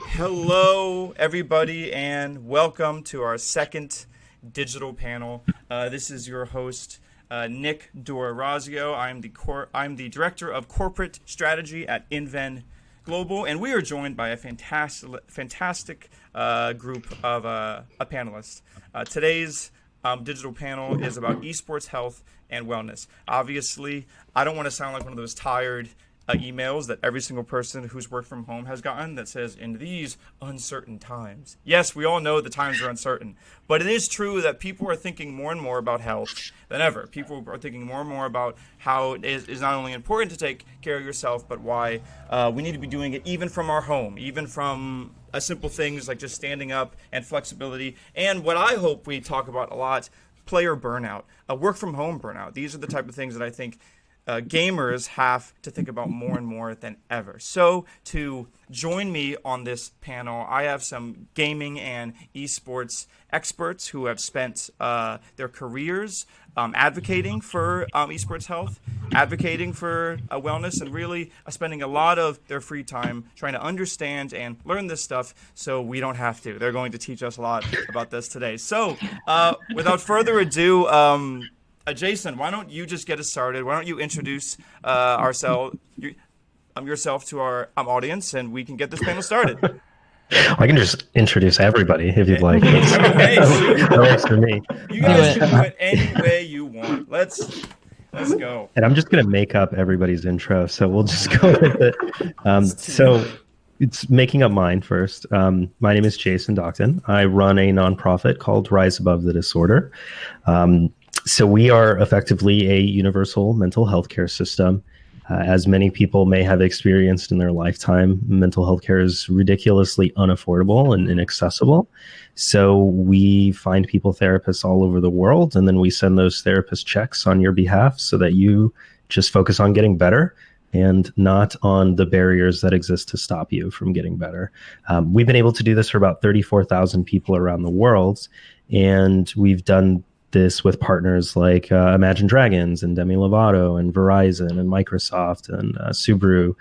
Hello, everybody, and welcome to our second digital panel. This is your host, Nick D'Orazio. I'm the director of corporate strategy at Inven Global, and we are joined by a fantastic group of panelists. Today's digital panel is about esports health and wellness. Obviously, I don't want to sound like one of those tired emails that every single person who's worked from home has gotten that says, in these uncertain times. Yes, we all know the times are uncertain, but it is true that people are thinking more and more about health than ever. People are thinking more and more about how it is not only important to take care of yourself, but why we need to be doing it even from our home, even from simple things like just standing up and flexibility. And what I hope we talk about a lot, player burnout, work from home burnout. These are the type of things that I think gamers have to think about more and more than ever. So to join me on this panel, I have some gaming and esports experts who have spent their careers advocating for esports health, advocating for wellness, and really spending a lot of their free time trying to understand and learn this stuff so we don't have to. They're going to teach us a lot about this today. So without further ado, Jason, why don't you just get us started? Why don't you introduce yourself to our audience, and we can get this panel started. I can just introduce everybody if you'd like. That works for me. You guys can do it any way you want. Let's go. And I'm just going to make up everybody's intro, so we'll just go with it. So it's making up mine first. My name is Jason Docton. I run a nonprofit called Rise Above the Disorder. So we are effectively a universal mental health care system. As many people may have experienced in their lifetime, mental health care is ridiculously unaffordable and inaccessible. So we find people therapists all over the world, and then we send those therapist checks on your behalf so that you just focus on getting better and not on the barriers that exist to stop you from getting better. We've been able to do this for about 34,000 people around the world, and we've done this with partners like Imagine Dragons and Demi Lovato and Verizon and Microsoft and Subaru.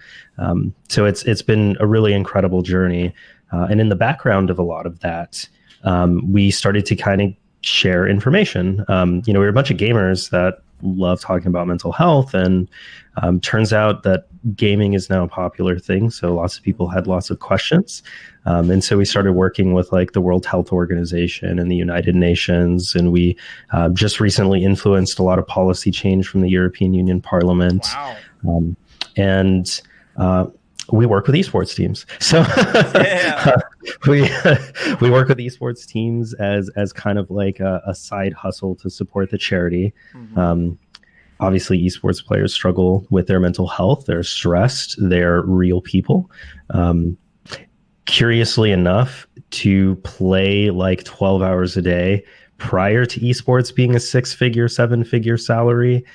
So it's been a really incredible journey. And in the background of a lot of that, we started to kind of share information. We're a bunch of gamers that love talking about mental health, and turns out that gaming is now a popular thing. So lots of people had lots of questions. And so we started working with like the World Health Organization and the United Nations. And we just recently influenced a lot of policy change from the European Union Parliament. Wow. And we work with esports teams. So we work with esports teams as kind of like a side hustle to support the charity. Mm-hmm. Obviously, esports players struggle with their mental health. They're stressed. They're real people. Curiously enough, to play like 12 hours a day prior to esports being a 6-figure, 7-figure salary,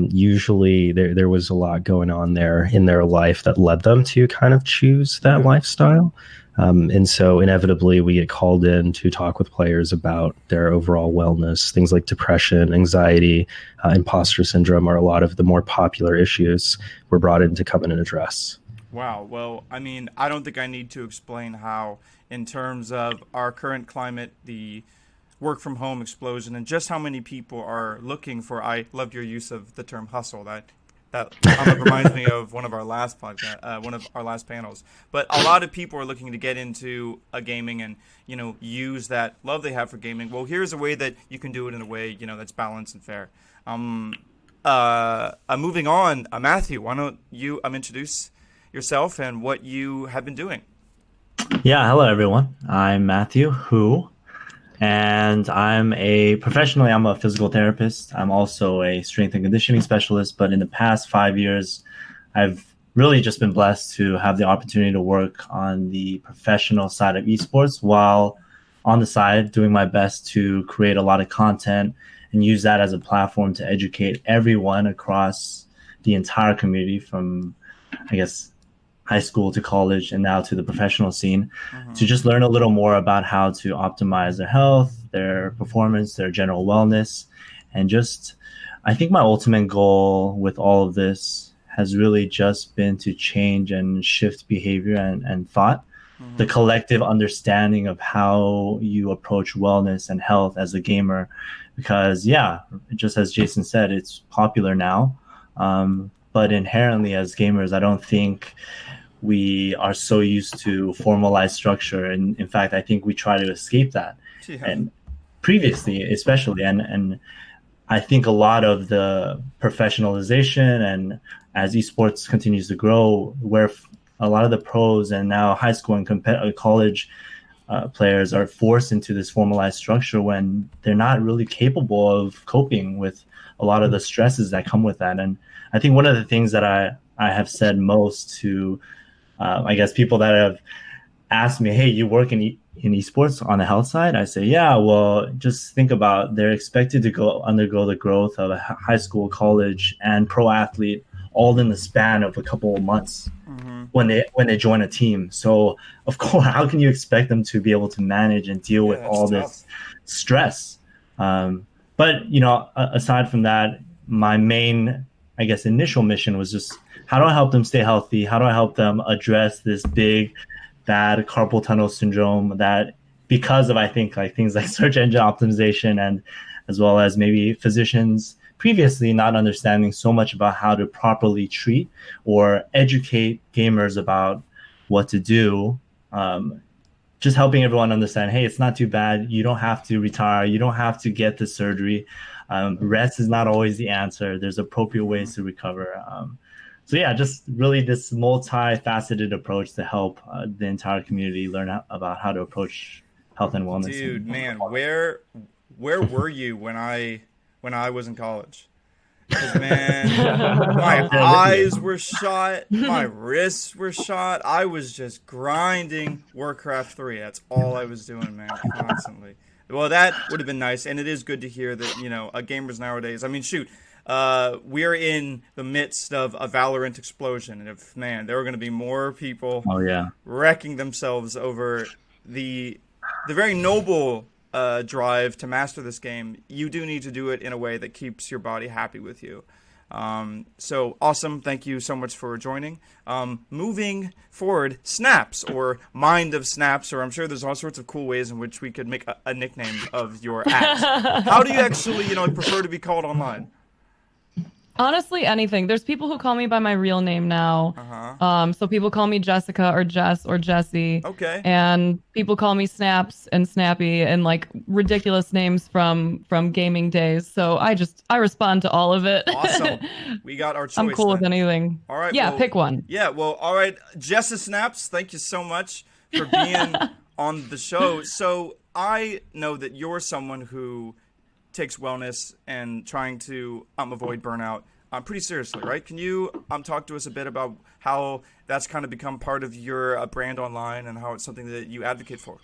usually there was a lot going on there in their life that led them to kind of choose that lifestyle. And so inevitably we get called in to talk with players about their overall wellness. Things like depression, anxiety, imposter syndrome are a lot of the more popular issues we're brought in to come in and address. Wow. Well, I mean, I don't think I need to explain how, in terms of our current climate, the work from home explosion, and just how many people are looking for, I loved your use of the term hustle. That reminds me of one of our last panels. But a lot of people are looking to get into gaming and, use that love they have for gaming. Well, here's a way that you can do it in a way, that's balanced and fair. Moving on, Matthew, why don't you introduce yourself and what you have been doing? Yeah, hello everyone. I'm Matthew and I'm professionally a physical therapist. I'm also a strength and conditioning specialist, but in the past 5 years, I've really just been blessed to have the opportunity to work on the professional side of esports while on the side doing my best to create a lot of content and use that as a platform to educate everyone across the entire community from, high school to college and now to the professional scene to just learn a little more about how to optimize their health, their performance, their general wellness. And just, I think my ultimate goal with all of this has really just been to change and shift behavior and thought, the collective understanding of how you approach wellness and health as a gamer. Because, yeah, just as Jason said, it's popular now. But inherently as gamers, I don't think we are so used to formalized structure. And in fact, I think we try to escape that. Yeah. And previously, especially, and I think a lot of the professionalization and as esports continues to grow, where a lot of the pros and now high school and college players are forced into this formalized structure when they're not really capable of coping with a lot of the stresses that come with that. And I think one of the things that I have said most to, I guess, people that have asked me, hey, you work in esports on the health side? I say, yeah, well, just think about they're expected to undergo the growth of a high school, college, and pro athlete all in the span of a couple of months when they join a team. So, of course, how can you expect them to be able to manage and deal with all this stress? But, aside from that, my main, I guess, initial mission was just how do I help them stay healthy? How do I help them address this big, bad carpal tunnel syndrome that because of, I think, like things like search engine optimization and as well as maybe physicians previously not understanding so much about how to properly treat or educate gamers about what to do. Just helping everyone understand, hey, it's not too bad. You don't have to retire. You don't have to get the surgery. Rest is not always the answer. There's appropriate ways to recover. So yeah, just really this multifaceted approach to help the entire community learn about how to approach health and wellness. Dude, man, where were you when I was in college? Because, man, my eyes were shot, my wrists were shot. I was just grinding Warcraft 3. That's all I was doing, man, constantly. Well, that would have been nice, and it is good to hear that, gamers nowadays, I mean, shoot, we're in the midst of a Valorant explosion, and if, man, there are going to be more people wrecking themselves over the very noble drive to master this game. You do need to do it in a way that keeps your body happy with you. So awesome. Thank you so much for joining. Moving forward, Snaps or Mind of Snaps, or I'm sure there's all sorts of cool ways in which we could make a nickname of your act. How do you actually, prefer to be called online? Honestly, anything. There's people who call me by my real name now. So people call me Jessica or Jess or Jessie. Okay. And people call me Snaps and Snappy and like ridiculous names from gaming days. So I respond to all of it. Awesome. We got our choice. I'm cool with anything. All right. Yeah, well, pick one. Yeah. Well, all right. Jessa Snaps, thank you so much for being on the show. So I know that you're someone who takes wellness and trying to avoid burnout pretty seriously, right? Can you talk to us a bit about how that's kind of become part of your brand online and how it's something that you advocate for?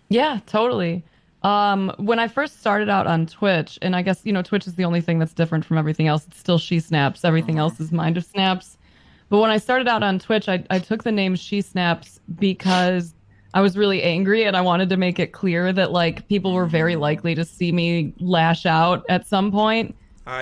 Yeah, totally. When I first started out on Twitch, and I guess, Twitch is the only thing that's different from everything else. It's still She Snaps. Everything else is Mind of Snaps. But when I started out on Twitch, I took the name She Snaps because I was really angry and I wanted to make it clear that like people were very likely to see me lash out at some point.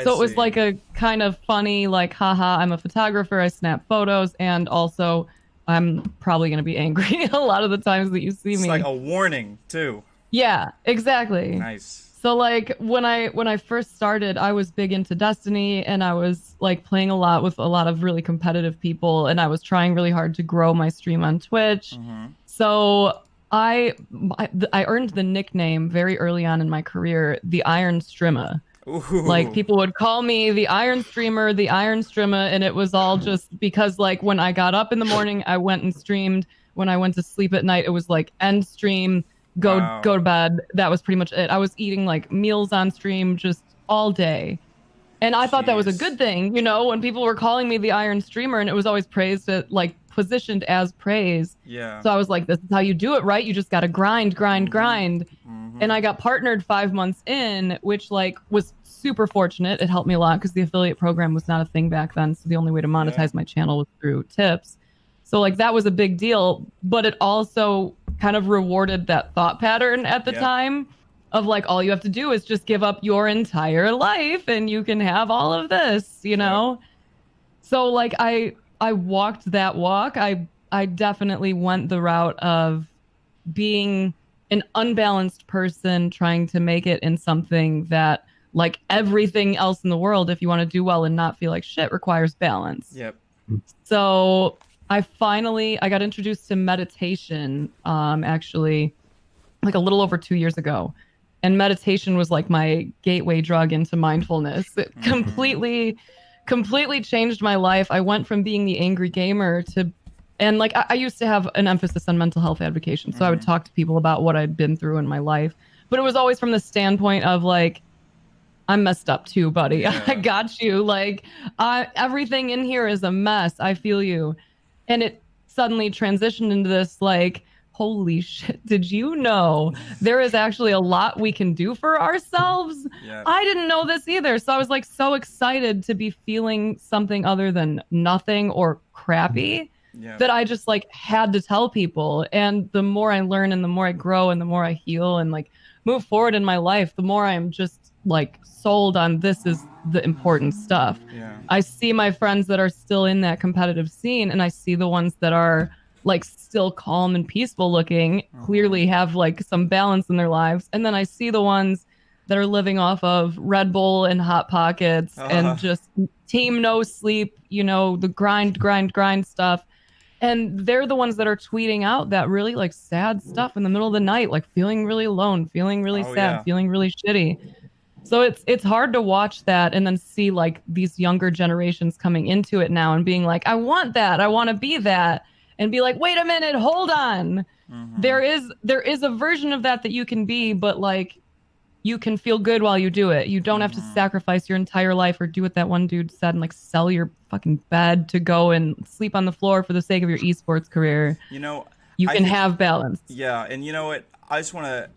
So it was like a kind of funny, like, haha, I'm a photographer, I snap photos, and also I'm probably going to be angry a lot of the times that you see me. It's like a warning too. Yeah, exactly. Nice. So like when I first started, I was big into Destiny and I was like playing a lot with a lot of really competitive people and I was trying really hard to grow my stream on Twitch. So I earned the nickname very early on in my career, the Iron Strimma. Ooh. Like people would call me the Iron Streamer, the Iron Strimma, and it was all just because like when I got up in the morning, I went and streamed. When I went to sleep at night, it was like end stream, go to bed. That was pretty much it. I was eating like meals on stream just all day. And I thought that was a good thing, when people were calling me the Iron Streamer, and it was always praised, like positioned as praise. Yeah. So I was like, this is how you do it, right? You just got to grind. And I got partnered 5 months in, which like was super fortunate. It helped me a lot because the affiliate program was not a thing back then. So the only way to monetize my channel was through tips. So like that was a big deal, but it also kind of rewarded that thought pattern at the time of like, all you have to do is just give up your entire life and you can have all of this, you know? So like I walked that walk. I definitely went the route of being an unbalanced person trying to make it in something that, like everything else in the world, if you want to do well and not feel like shit, requires balance. Yep. So I got introduced to meditation actually like a little over 2 years ago. And meditation was like my gateway drug into mindfulness. It completely changed my life. I went from being the angry gamer to, and like I used to have an emphasis on mental health advocacy. So I would talk to people about what I'd been through in my life, but it was always from the standpoint of like, I'm messed up too, buddy. I got you. Like everything in here is a mess. I feel you. And it suddenly transitioned into this like, holy shit, did you know there is actually a lot we can do for ourselves? I didn't know this either. So I was like so excited to be feeling something other than nothing or crappy that I just like had to tell people. And the more I learn and the more I grow and the more I heal and like move forward in my life, the more I'm just like sold on this is the important stuff. I see my friends that are still in that competitive scene and I see the ones that are like still calm and peaceful looking, clearly have like some balance in their lives. And then I see the ones that are living off of Red Bull and Hot Pockets and just team no sleep, you know, the grind stuff. And they're the ones that are tweeting out that really like sad stuff in the middle of the night, like feeling really alone, feeling really sad, feeling really shitty. So it's hard to watch that and then see like these younger generations coming into it now and being like, I want that. I want to be that. And be like, wait a minute, hold on. There is a version of that you can be, but like you can feel good while you do it. You don't have to sacrifice your entire life or do what that one dude said and like sell your fucking bed to go and sleep on the floor for the sake of your esports career. You know, you can have balance. Yeah, and you know what? I just want to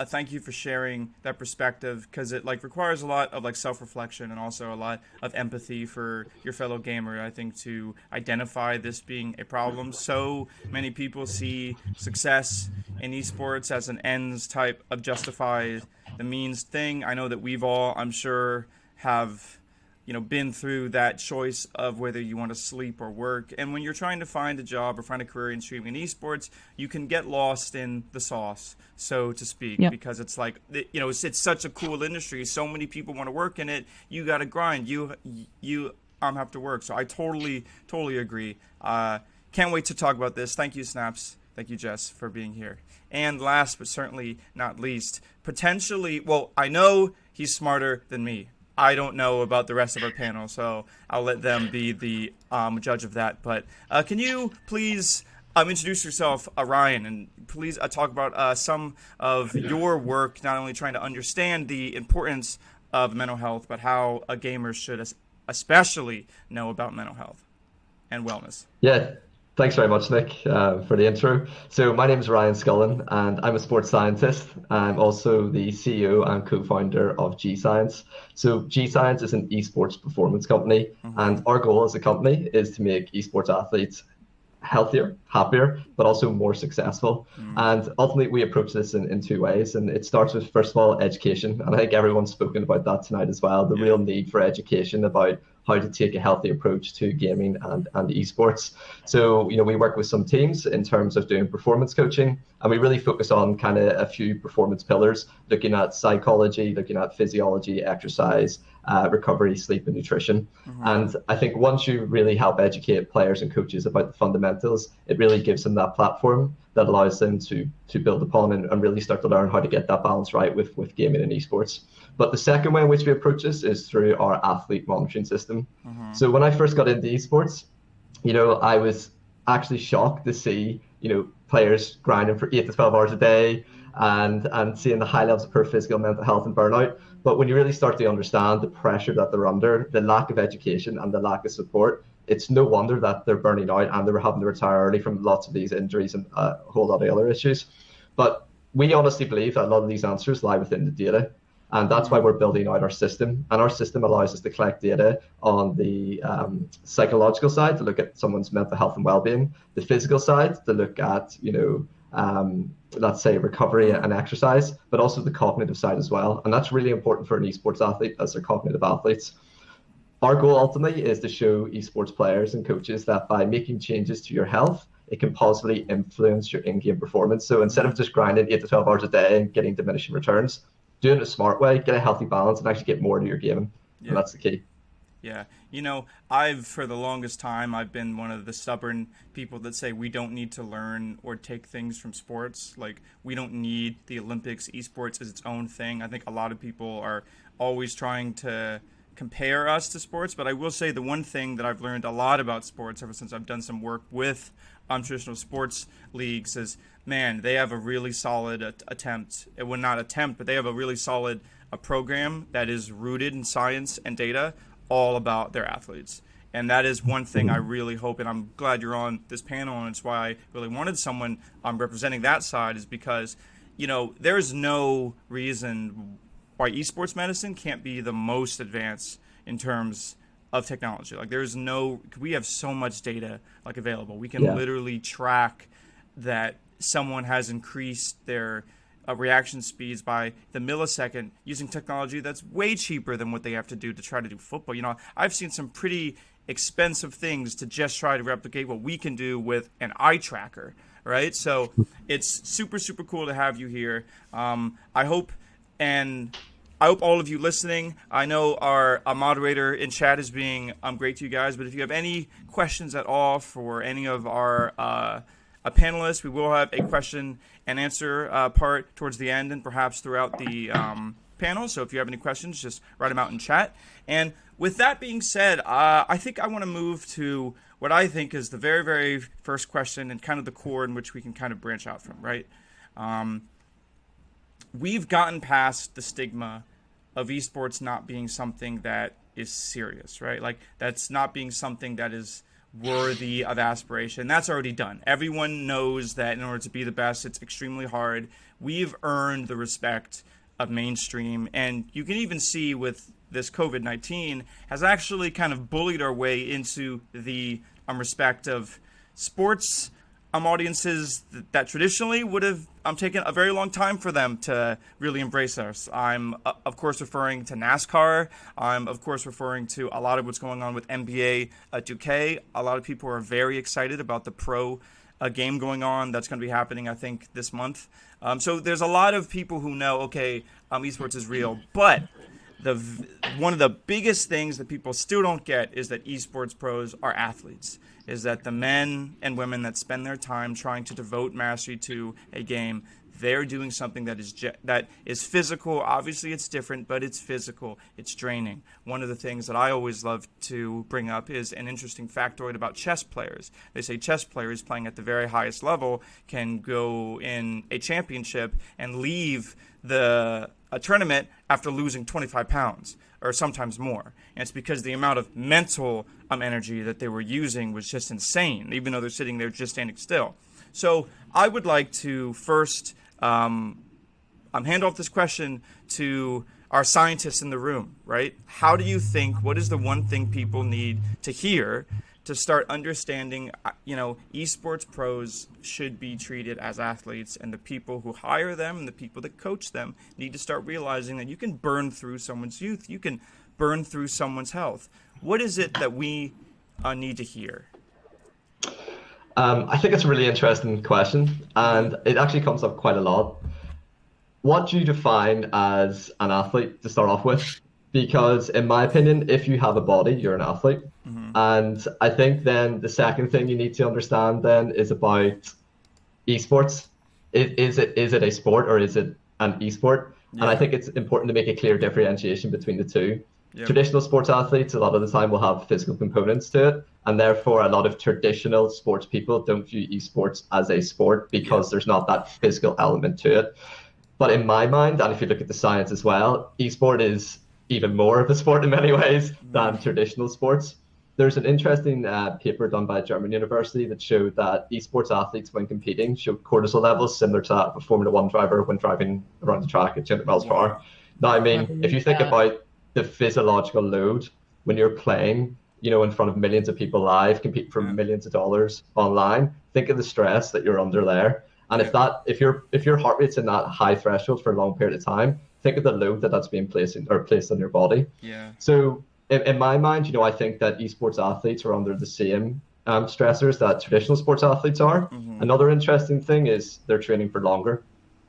thank you for sharing that perspective because it like requires a lot of like self-reflection and also a lot of empathy for your fellow gamer. I think to identify this being a problem. So many people see success in esports as an ends type of justify the means thing. I know that we've all, I'm sure, have been through that choice of whether you want to sleep or work. And when you're trying to find a job or find a career in streaming and esports, you can get lost in the sauce, so to speak, because it's like, it's such a cool industry. So many people want to work in it. You got to grind. You have to work. So I totally agree. Can't wait to talk about this. Thank you, Snaps. Thank you, Jess, for being here. And last but certainly not least, potentially, well, I know he's smarter than me. I don't know about the rest of our panel, so I'll let them be the judge of that. But can you please introduce yourself, Ryan, and please talk about some of your work, not only trying to understand the importance of mental health, but how a gamer should especially know about mental health and wellness. Yeah. Thanks very much, Nick, for the intro. So my name is Ryan Scullen, and I'm a sports scientist. I'm also the CEO and co-founder of G-Science. So G-Science is an esports performance company, and our goal as a company is to make esports athletes healthier, happier, but also more successful. And ultimately, we approach this in two ways. And it starts with, first of all, education. And I think everyone's spoken about that tonight as well, the real need for education about how to take a healthy approach to gaming and esports. So, we work with some teams in terms of doing performance coaching, and we really focus on kind of a few performance pillars, looking at psychology, looking at physiology, exercise, recovery, sleep, and nutrition. And I think once you really help educate players and coaches about the fundamentals, it really gives them that platform that allows them to build upon and really start to learn how to get that balance right with gaming and esports. But the second way in which we approach this is through our athlete monitoring system. So when I first got into esports, I was actually shocked to see, players grinding for 8 to 12 hours a day and seeing the high levels of poor physical, mental health and burnout. But when you really start to understand the pressure that they're under, the lack of education and the lack of support, it's no wonder that they're burning out and they're having to retire early from lots of these injuries and a whole lot of other issues. But we honestly believe that a lot of these answers lie within the data. And that's why we're building out our system. And our system allows us to collect data on the psychological side to look at someone's mental health and well-being, the physical side to look at, let's say recovery and exercise, but also the cognitive side as well. And that's really important for an esports athlete as they're cognitive athletes. Our goal ultimately is to show esports players and coaches that by making changes to your health, it can positively influence your in-game performance. So instead of just grinding 8 to 12 hours a day and getting diminishing returns, do it in a smart way, get a healthy balance, and actually get more to your gaming. Yeah. And that's the key. Yeah. For the longest time, I've been one of the stubborn people that say we don't need to learn or take things from sports. Like, we don't need the Olympics. Esports is its own thing. I think a lot of people are always trying to compare us to sports, but I will say the one thing that I've learned a lot about sports ever since I've done some work with traditional sports leagues is, man, they have a really solid they have a really solid program that is rooted in science and data all about their athletes. And that is one thing I really hope, and I'm glad you're on this panel, and it's why I really wanted someone representing that side, is because, there's no reason why esports medicine can't be the most advanced in terms of technology. Like, we have so much data available. We can literally track that someone has increased their reaction speeds by the millisecond using technology that's way cheaper than what they have to do to try to do football. I've seen some pretty expensive things to just try to replicate what we can do with an eye tracker, right? So it's super, super cool to have you here. I hope all of you listening, I know our moderator in chat is being great to you guys, but if you have any questions at all for any of our panelists, we will have a question and answer part towards the end and perhaps throughout the panel. So if you have any questions, just write them out in chat. And with that being said, I think I want to move to what I think is the very, very first question and kind of the core in which we can kind of branch out from, right? We've gotten past the stigma of esports not being something that is serious, right? Like, that's not being something that is worthy of aspiration. That's already done. Everyone knows that in order to be the best, it's extremely hard. We've earned the respect of mainstream, and you can even see with this COVID-19 has actually kind of bullied our way into the respect of sports audiences that traditionally would have taken a very long time for them to really embrace us. I'm, of course, referring to NASCAR. I'm, of course, referring to a lot of what's going on with NBA 2K. A lot of people are very excited about the pro game going on that's going to be happening, I think, this month. So there's a lot of people who know, okay, esports is real. But one of the biggest things that people still don't get is that esports pros are athletes. Is that the men and women that spend their time trying to devote mastery to a game, they're doing something that is physical. Obviously, it's different, but it's physical. It's draining. One of the things that I always love to bring up is an interesting factoid about chess players. They say chess players playing at the very highest level can go in a championship and leave a tournament after losing 25 pounds or sometimes more. And it's because the amount of mental energy that they were using was just insane, even though they're sitting there just standing still. So I would like to first hand off this question to our scientists in the room, right? How do you think, what is the one thing people need to hear to start understanding, esports pros should be treated as athletes, and the people who hire them and the people that coach them need to start realizing that you can burn through someone's youth, you can burn through someone's health. What is it that we need to hear? I think it's a really interesting question, and it actually comes up quite a lot. What do you define as an athlete to start off with? Because in my opinion, if you have a body, you're an athlete. Mm-hmm. And I think then the second thing you need to understand then is about esports. Is it a sport or is it an esport? Yeah. And I think it's important to make a clear differentiation between the two. Yep. Traditional sports athletes, a lot of the time, will have physical components to it. And therefore, a lot of traditional sports people don't view esports as a sport because there's not that physical element to it. But in my mind, and if you look at the science as well, esport is even more of a sport in many ways than traditional sports. There's an interesting paper done by a German university that showed that esports athletes, when competing, showed cortisol levels similar to that of a Formula One driver when driving around the track at 200 miles per hour. Now, I mean, if you think Yeah. about the physiological load when you're playing, in front of millions of people live, competing for millions of dollars online, think of the stress that you're under there. And if your heart rate's in that high threshold for a long period of time, think of the load that's being placed on your body. Yeah. So in my mind, I think that esports athletes are under the same stressors that traditional sports athletes are. Another interesting thing is they're training for longer.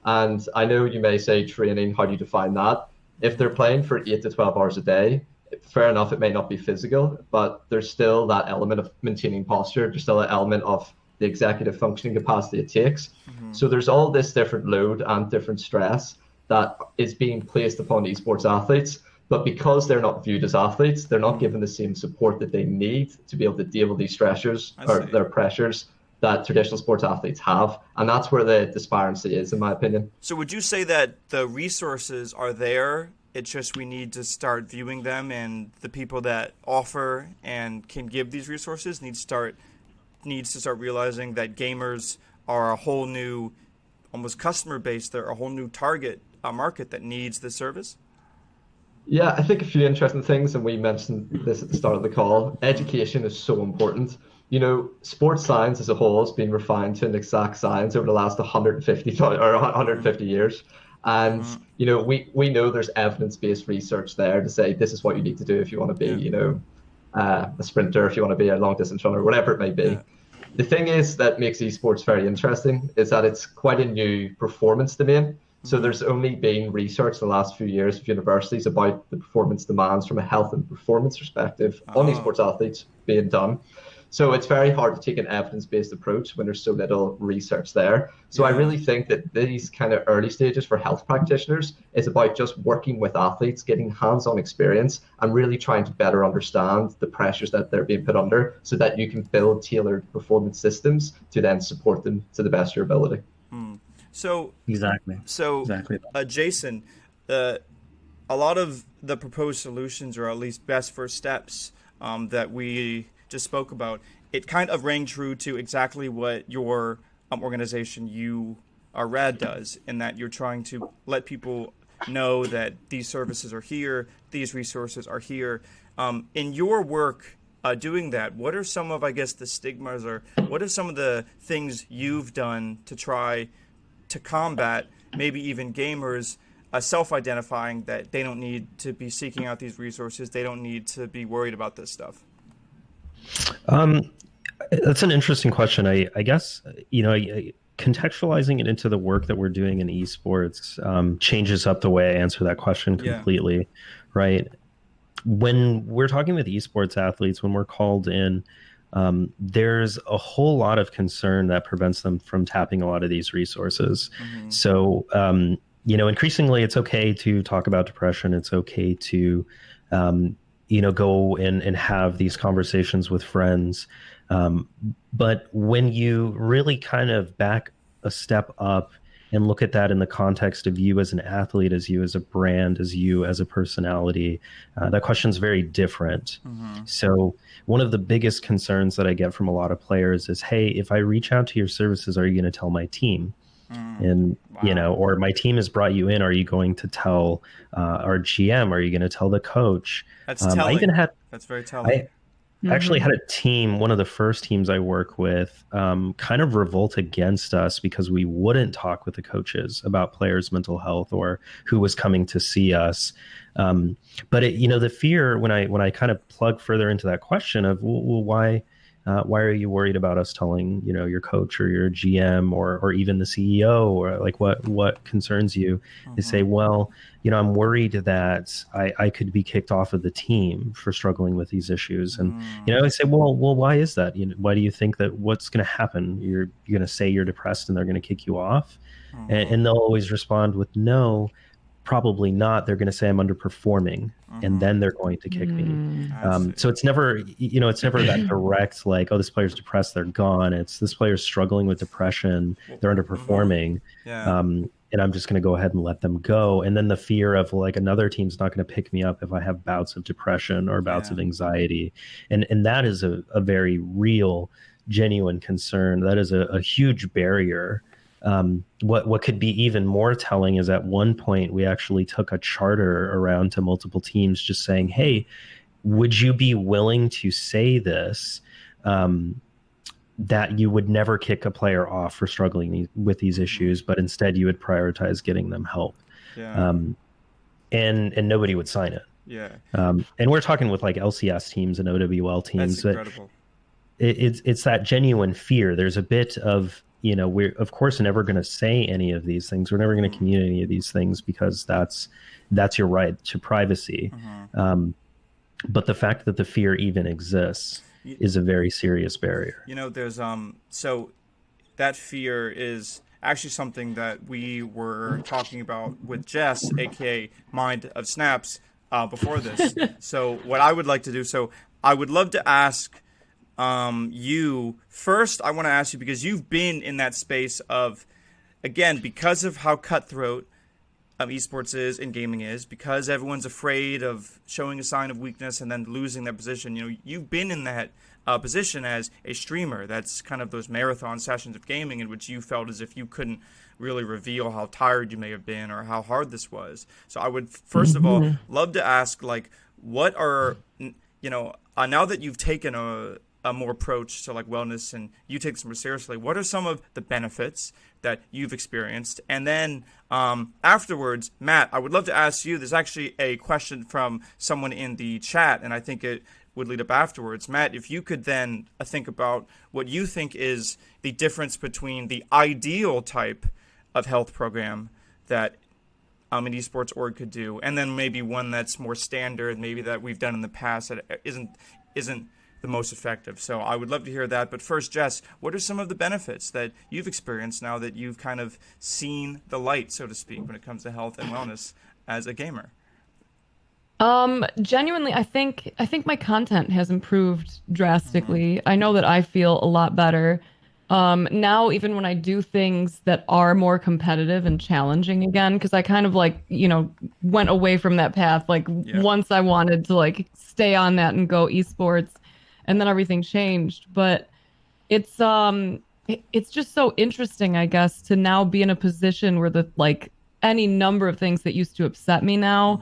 And I know you may say training, how do you define that? If they're playing for 8 to 12 hours a day, fair enough, it may not be physical, but there's still that element of maintaining posture. There's still an element of the executive functioning capacity it takes. So there's all this different load and different stress that is being placed upon esports athletes. But because they're not viewed as athletes, they're not given the same support that they need to be able to deal with these stressors or their pressures that traditional sports athletes have. And that's where the disparity is, in my opinion. So would you say that the resources are there? It's just we need to start viewing them, and the people that offer and can give these resources needs to start realizing that gamers are a whole new, almost customer base. They're a whole new target market that needs the service. Yeah, I think a few interesting things, and we mentioned this at the start of the call. Education is so important. Sports science as a whole has been refined to an exact science over the last 150 years. And, we know there's evidence-based research there to say this is what you need to do if you want to be, a sprinter, if you want to be a long-distance runner, whatever it may be. Yeah. The thing is that makes esports very interesting is that it's quite a new performance domain. So there's only been research in the last few years of universities about the performance demands from a health and performance perspective on esports athletes being done. So it's very hard to take an evidence-based approach when there's so little research there. So I really think that these kind of early stages for health practitioners is about just working with athletes, getting hands-on experience, and really trying to better understand the pressures that they're being put under so that you can build tailored performance systems to then support them to the best of your ability. So exactly. Jason, a lot of the proposed solutions, or at least best first steps that we just spoke about, it kind of rang true to exactly what your organization, URAD, does, in that you're trying to let people know that these services are here, these resources are here. In your work doing that, what are some of, I guess, the stigmas, or what are some of the things you've done to try to combat maybe even gamers self-identifying that they don't need to be seeking out these resources, they don't need to be worried about this stuff? That's an interesting question. I guess, contextualizing it into the work that we're doing in esports changes up the way I answer that question completely, right? When we're talking with esports athletes, when we're called in, there's a whole lot of concern that prevents them from tapping a lot of these resources. So, increasingly it's okay to talk about depression. It's okay to, go and have these conversations with friends. But when you really kind of back a step up and look at that in the context of you as an athlete, as you as a brand, as you as a personality, that question's very different. So one of the biggest concerns that I get from a lot of players is, hey, if I reach out to your services, are you going to tell my team? And, or my team has brought you in, are you going to tell our GM? Are you going to tell the coach? That's telling. That's very telling. I actually had a team, one of the first teams I work with, kind of revolt against us because we wouldn't talk with the coaches about players' mental health or who was coming to see us. But the fear, when I kind of plug further into that question of, well, why are you worried about us telling, your coach or your GM or even the CEO, or like what concerns you? They say, well, I'm worried that I could be kicked off of the team for struggling with these issues. And, I say, well, why is that? Why do you think that what's going to happen? You're going to say you're depressed and they're going to kick you off? And they'll always respond with, no, probably not. They're going to say I'm underperforming, and then they're going to kick me. So it's never, it's never that direct, like, oh, this player's depressed, they're gone. It's this player's struggling with depression, they're underperforming. And I'm just going to go ahead and let them go. And then the fear of, like, another team's not going to pick me up if I have bouts of depression or bouts of anxiety. And that is a very real, genuine concern. That is a huge barrier What could be even more telling is at one point we actually took a charter around to multiple teams just saying, hey, would you be willing to say this, that you would never kick a player off for struggling with these issues, but instead you would prioritize getting them help. Yeah. And nobody would sign it. Yeah. And we're talking with like LCS teams and OWL teams. That's incredible. It's that genuine fear. There's a bit of, we're of course never going to say any of these things. We're never going to communicate any of these things because that's your right to privacy. But the fact that the fear even exists is a very serious barrier. There's so that fear is actually something that we were talking about with Jess, aka Mind of Snaps, before this. So what I would like to do, so I would love to ask you first. I want to ask you, because you've been in that space of, again, because of how cutthroat esports is and gaming is, because everyone's afraid of showing a sign of weakness and then losing their position. You've been in that position as a streamer. That's kind of those marathon sessions of gaming in which you felt as if you couldn't really reveal how tired you may have been or how hard this was. So I would first of all love to ask, like, what are, now that you've taken a more approach to like wellness and you take this more seriously, what are some of the benefits that you've experienced? And then afterwards, Matt, I would love to ask you, there's actually a question from someone in the chat, and I think it would lead up afterwards. Matt, if you could then think about what you think is the difference between the ideal type of health program that an esports org could do, and then maybe one that's more standard, maybe that we've done in the past that isn't the most effective. So I would love to hear that. But first, Jess, what are some of the benefits that you've experienced now that you've kind of seen the light, so to speak, when it comes to health and wellness as a gamer? Genuinely, I think my content has improved drastically. I know that I feel a lot better. Now, even when I do things that are more competitive and challenging again, because I kind of went away from that path. Once I wanted to stay on that and go esports, and then everything changed. But it's just so interesting, I guess, to now be in a position where any number of things that used to upset me now,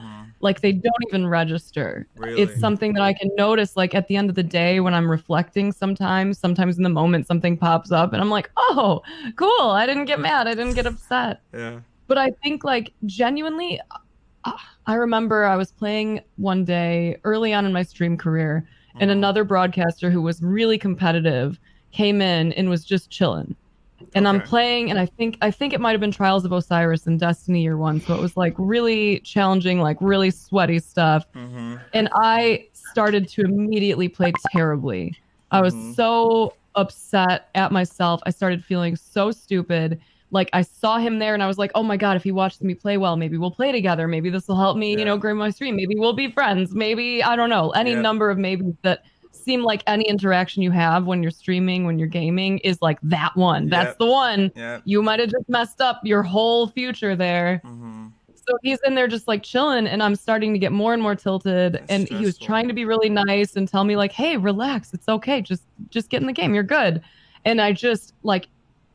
they don't even register. Really? It's something that I can notice, at the end of the day when I'm reflecting sometimes in the moment something pops up and I'm like, oh, cool. I didn't get mad. I didn't get upset. Yeah. But I think genuinely, I remember I was playing one day early on in my stream career, and another broadcaster who was really competitive came in and was just chilling. And I'm playing, and I think it might have been Trials of Osiris in Destiny Year 1, so it was really challenging, really sweaty stuff. And I started to immediately play terribly. I was so upset at myself. I started feeling so stupid. I saw him there, and I was like, oh my god, if he watches me play well, maybe we'll play together. Maybe this will help me, grow my stream. Maybe we'll be friends. Maybe, I don't know, any number of maybes that seem like any interaction you have when you're streaming, when you're gaming, is that one. That's the one. You might have just messed up your whole future there. So he's in there just chilling, and I'm starting to get more and more tilted. That's and stressful. He was trying to be really nice and tell me hey, relax, it's okay, just get in the game, you're good. And I just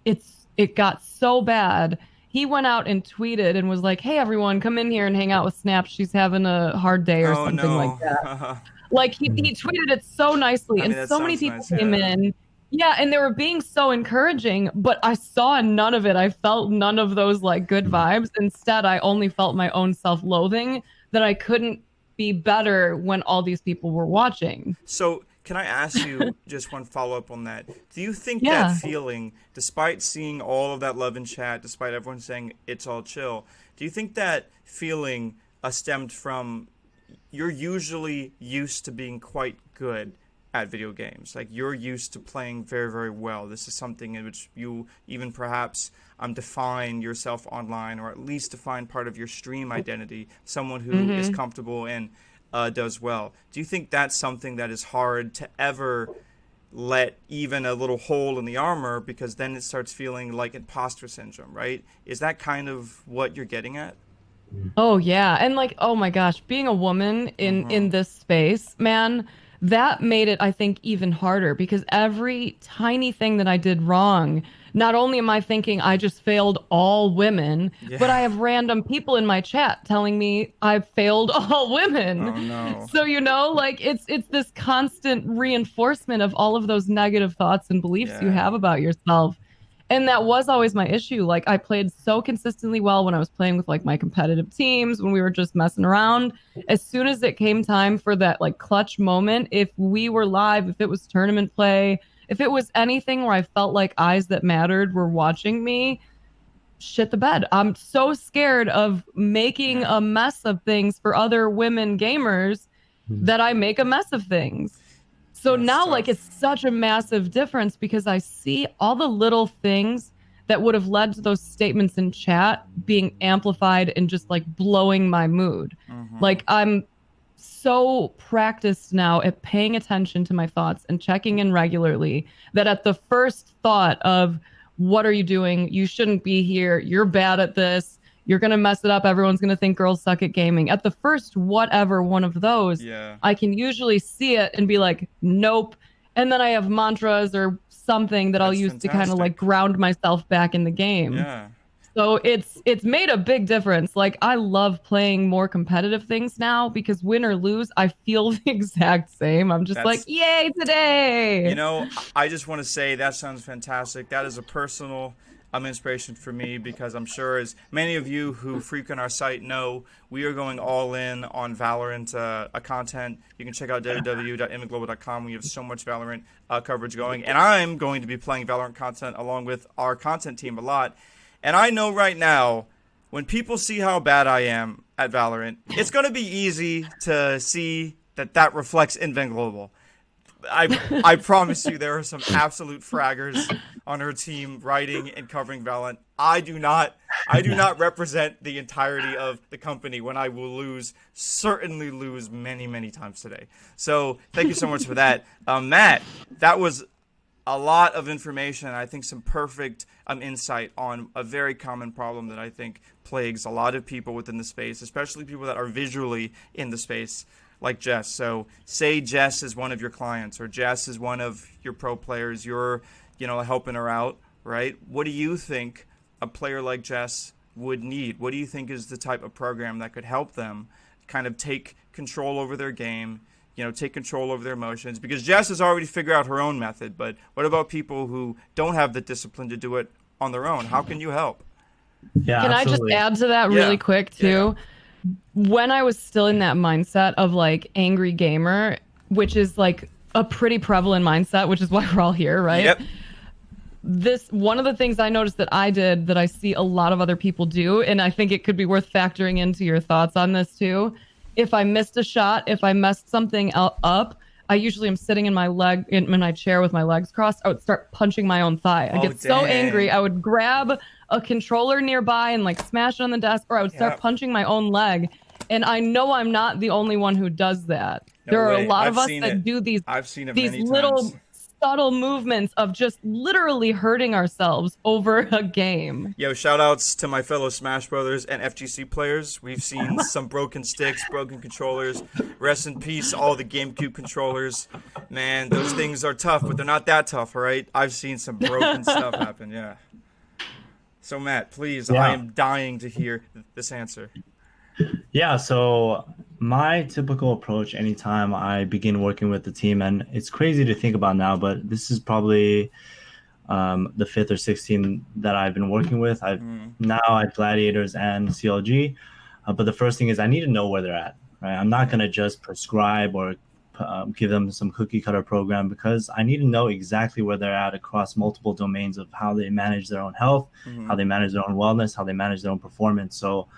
it got so bad. He went out and tweeted and was like, hey everyone, come in here and hang out with Snaps, she's having a hard day or something like that. He tweeted it so nicely, and so many people came in. Yeah, and they were being so encouraging, but I saw none of it. I felt none of those good vibes. Instead, I only felt my own self-loathing that I couldn't be better when all these people were watching. So can I ask you just one follow-up on that? Do you think that feeling, despite seeing all of that love in chat, despite everyone saying it's all chill, do you think that feeling stemmed from you're usually used to being quite good at video games? You're used to playing very, very well. This is something in which you even perhaps define yourself online, or at least define part of your stream identity, someone who is comfortable and does well. Do you think that's something that is hard to ever let even a little hole in the armor, because then it starts feeling like imposter syndrome, right? Is that kind of what you're getting at? Oh yeah, and oh my gosh, being a woman in this space, man, that made it, I think, even harder, because every tiny thing that I did wrong, not only am I thinking I just failed all women, but I have random people in my chat telling me I've failed all women. Oh no. So, like it's this constant reinforcement of all of those negative thoughts and beliefs you have about yourself. And that was always my issue. Like I played so consistently well when I was playing with like my competitive teams, when we were just messing around. As soon as it came time for that like clutch moment, if we were live, if it was tournament play, if it was anything where I felt like eyes that mattered were watching me, shit the bed. I'm so scared of making a mess of things for other women gamers that I make a mess of things. So now, like, it's such a massive difference because I see all the little things that would have led to those statements in chat being amplified and just like blowing my mood. Like, I'm so practiced now at paying attention to my thoughts and checking in regularly that at the first thought of, what are you doing? You shouldn't be here. You're bad at this. You're going to mess it up. Everyone's going to think girls suck at gaming. At the first whatever one of those, I can usually see it and be like, nope. And then I have mantras or something that I'll use to kind of like ground myself back in the game. Yeah. So it's made a big difference. Like I love playing more competitive things now because win or lose, I feel the exact same. I'm just like, yay today. You know, I just want to say that sounds fantastic. That is a personal inspiration for me because I'm sure as many of you who frequent our site know, we are going all in on Valorant content. You can check out www.imagglobal.com. We have so much Valorant coverage going. And I'm going to be playing Valorant content along with our content team a lot. And I know right now, when people see how bad I am at Valorant, it's going to be easy to see that reflects in Van Global. I promise you there are some absolute fraggers on her team writing and covering Valorant. I do not represent the entirety of the company when I will certainly lose many, many times today. So thank you so much for that. Matt, that was a lot of information. I think some perfect insight on a very common problem that I think plagues a lot of people within the space, especially people that are visually in the space, like Jess. So say Jess is one of your clients or Jess is one of your pro players. You're, helping her out, right? What do you think a player like Jess would need? What do you think is the type of program that could help them kind of take control over their game, take control over their emotions? Because Jess has already figured out her own method, but what about people who don't have the discipline to do it on their own? How can you help? Yeah, Can absolutely. I just add to that really quick too? Yeah. When I was still in that mindset of like angry gamer, which is like a pretty prevalent mindset, which is why we're all here, right? Yep. One of the things I noticed that I did that I see a lot of other people do, and I think it could be worth factoring into your thoughts on this too. If I missed a shot, if I messed something up, I usually am sitting in my chair with my legs crossed. I would start punching my own thigh. I get so angry. I would grab a controller nearby and like smash it on the desk, or I would start punching my own leg. And I know I'm not the only one who does that. There are a lot of us that do these little subtle movements of just literally hurting ourselves over a game. Yo, shout outs to my fellow Smash Brothers and FGC players. We've seen some broken sticks, broken controllers. Rest in peace, all the GameCube controllers. Man, those things are tough, but they're not that tough, all right? I've seen some broken stuff happen, yeah. So, Matt, please, I am dying to hear this answer. Yeah, so my typical approach anytime I begin working with the team, and it's crazy to think about now, but this is probably the 5th or 6th team that I've been working with. Now at Gladiators and CLG, but the first thing is I need to know where they're at. Right? I'm not going to just prescribe or give them some cookie cutter program, because I need to know exactly where they're at across multiple domains of how they manage their own health, how they manage their own wellness, how they manage their own performance. So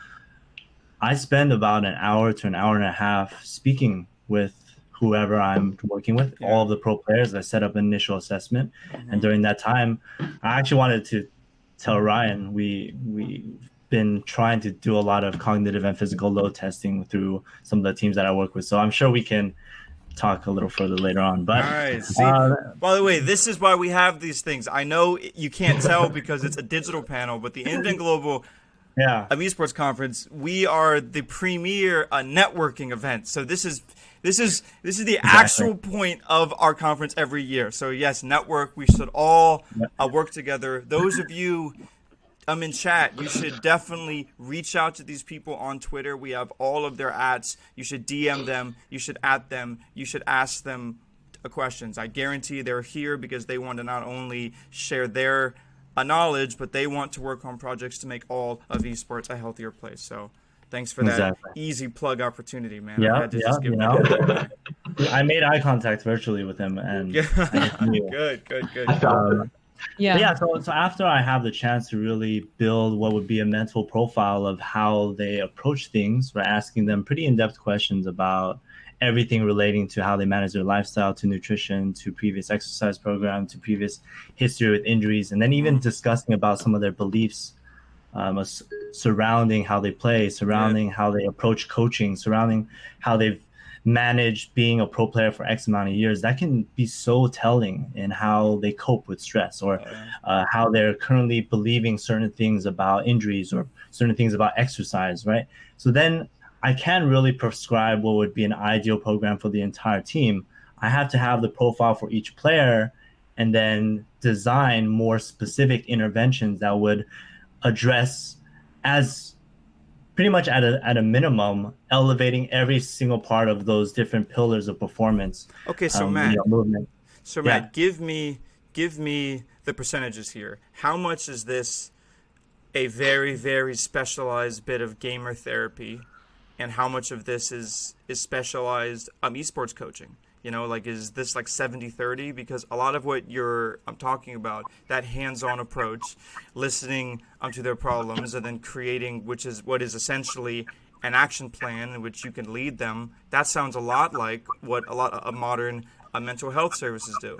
I spend about an hour to an hour and a half speaking with whoever I'm working with, all of the pro players. I set up an initial assessment. And during that time, I actually wanted to tell Ryan, we've been trying to do a lot of cognitive and physical load testing through some of the teams that I work with. So I'm sure we can talk a little further later on. But nice. See, by the way, this is why we have these things. I know you can't tell because it's a digital panel, but the Indian Global Esports conference, we are the premier networking event. So this is This is the actual point of our conference every year. So yes, network. We should all work together. Those of you in chat, you should definitely reach out to these people on Twitter. We have all of their @. You should DM them. You should @ them. You should ask them questions. I guarantee they're here because they want to not only share their knowledge, but they want to work on projects to make all of esports a healthier place. So thanks for that easy plug opportunity, man. Yeah, I had to just give I made eye contact virtually with him, and good. Yeah. So after I have the chance to really build what would be a mental profile of how they approach things, we're asking them pretty in-depth questions about everything relating to how they manage their lifestyle, to nutrition, to previous exercise program, to previous history with injuries, and then even discussing about some of their beliefs surrounding how they play, surrounding how they approach coaching, surrounding how they've managed being a pro player for X amount of years. That can be so telling in how they cope with stress, or how they're currently believing certain things about injuries or certain things about exercise, right? So then I can't really prescribe what would be an ideal program for the entire team. I have to have the profile for each player and then design more specific interventions that would address, as pretty much at a minimum, elevating every single part of those different pillars of performance. Okay, so Matt, movement. Matt, give me the percentages here. How much is this a very, very specialized bit of gamer therapy, and how much of this is specialized esports coaching? You know, like, is this like 70-30? Because a lot of what I'm talking about, that hands-on approach, listening to their problems, and then creating, which is what is essentially an action plan in which you can lead them. That sounds a lot like what a lot of modern mental health services do.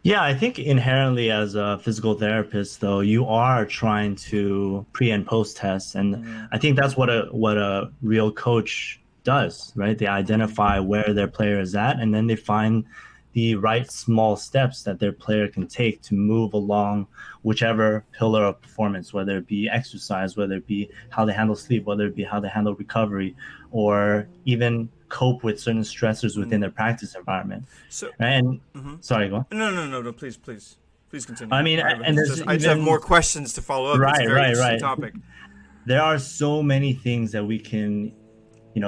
Yeah, I think inherently as a physical therapist, though, you are trying to pre and post test, and I think that's what a real coach does, right? They identify where their player is at, and then they find the right small steps that their player can take to move along whichever pillar of performance, whether it be exercise, whether it be how they handle sleep, whether it be how they handle recovery, or even cope with certain stressors within their practice environment. So, and sorry, go on. No, please continue. I mean, I just have more questions to follow up. It's a very interesting topic. There are so many things that we can,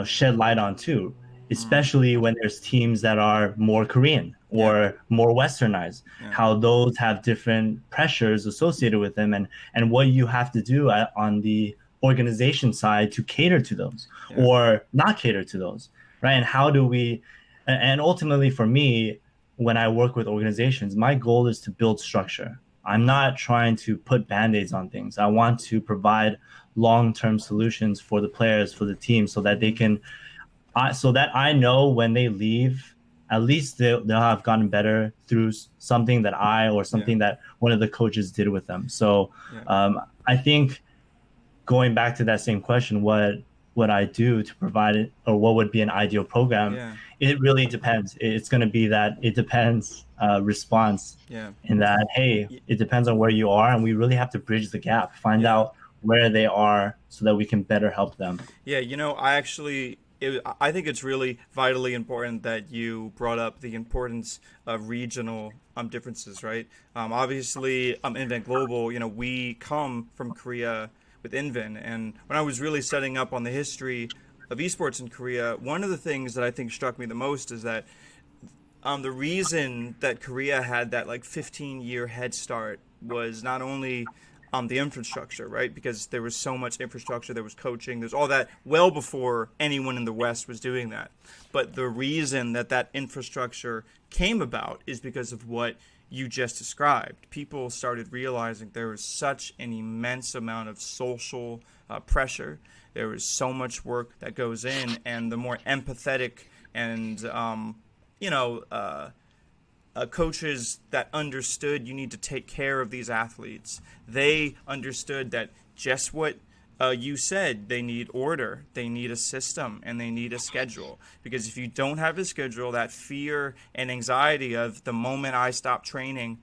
shed light on too, especially when there's teams that are more Korean or more Westernized, how those have different pressures associated with them, and what you have to do on the organization side to cater to those or not cater to those, right? And how do we, and ultimately for me, when I work with organizations, my goal is to build structure. I'm not trying to put band-aids on things. I want to provide long-term solutions for the players, for the team, so that they can, so that I know when they leave, at least they'll have gotten better through something that something that one of the coaches did with them. So I think going back to that same question, what I do to provide it, or what would be an ideal program, it really depends. It's going to be that it depends response in that, hey, it depends on where you are, and we really have to bridge the gap, find out where they are so that we can better help them. Yeah, I think it's really vitally important that you brought up the importance of regional differences, right? Obviously, Invent Global, we come from Korea with Invent, and when I was really setting up on the history of esports in Korea, one of the things that I think struck me the most is that the reason that Korea had that 15-year head start was not only the infrastructure, right? Because there was so much infrastructure, there was coaching, there's all that well before anyone in the West was doing that. But the reason that infrastructure came about is because of what you just described. People started realizing there was such an immense amount of social pressure. There was so much work that goes in, and the more empathetic and coaches that understood you need to take care of these athletes. They understood that just what you said, they need order, they need a system, and they need a schedule. Because if you don't have a schedule, that fear and anxiety of the moment I stop training,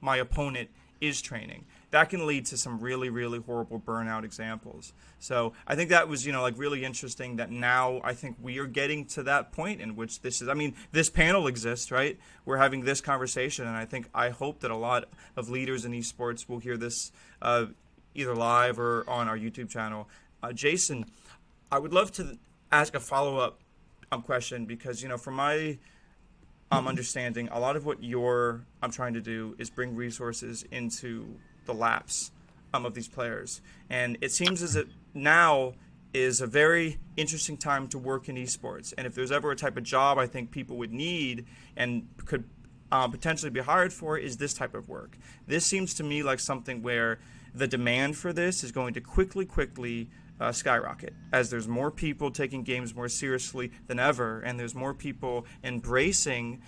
my opponent is training. that can lead to some really, really horrible burnout examples. So I think that was, like really interesting that now I think we are getting to that point in which this is, I mean, this panel exists, right? We're having this conversation, and I hope that a lot of leaders in esports will hear this either live or on our YouTube channel. Jason, I would love to ask a follow-up question because, from my understanding, a lot of what I'm trying to do is bring resources into the laps of these players. And it seems as if now is a very interesting time to work in esports. And if there's ever a type of job I think people would need and could potentially be hired for, is this type of work. This seems to me like something where the demand for this is going to quickly skyrocket as there's more people taking games more seriously than ever, and there's more people embracing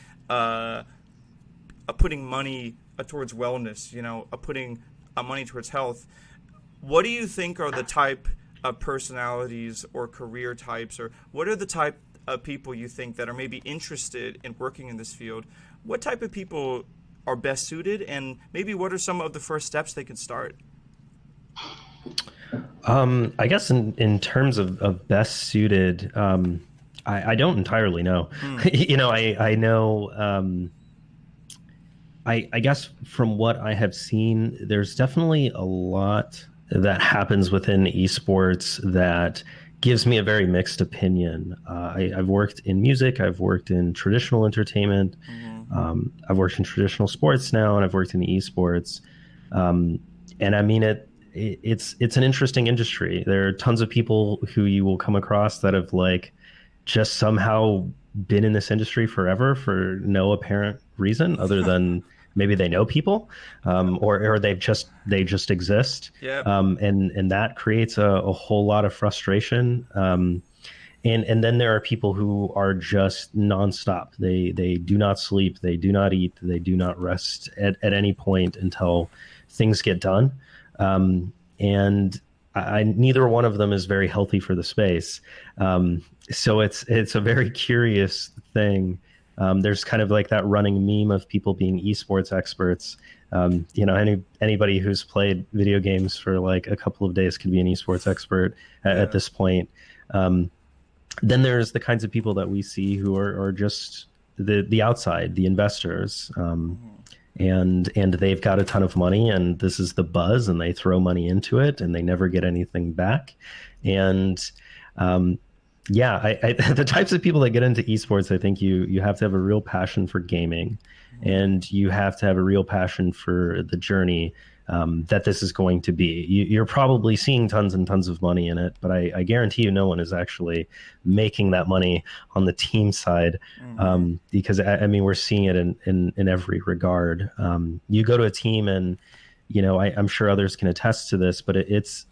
putting money towards wellness, putting money towards health. What do you think are the type of personalities or career types, or what are the type of people you think that are maybe interested in working in this field? What type of people are best suited, and maybe what are some of the first steps they can start? I guess in terms of best suited, I don't entirely know. I know. I guess from what I have seen, there's definitely a lot that happens within esports that gives me a very mixed opinion. I've worked in music, I've worked in traditional entertainment, I've worked in traditional sports now, and I've worked in esports. And I mean, it's an interesting industry. There are tons of people who you will come across that have just somehow been in this industry forever for no apparent reason other than maybe they know people, or they just exist. Yep. And that creates a whole lot of frustration. And then there are people who are just nonstop. They do not sleep, they do not eat, they do not rest at any point until things get done. And neither one of them is very healthy for the space. So it's a very curious thing. There's kind of like that running meme of people being esports experts. Anybody who's played video games for a couple of days could be an esports expert at this point. Then there's the kinds of people that we see who are just the outside, the investors. And they've got a ton of money, and this is the buzz, and they throw money into it, and they never get anything back. And the types of people that get into esports, I think you have to have a real passion for gaming, and you have to have a real passion for the journey that this is going to be. You're probably seeing tons and tons of money in it, but I guarantee you no one is actually making that money on the team side, because I mean, we're seeing it in every regard. You go to a team, and I'm sure others can attest to this, but it's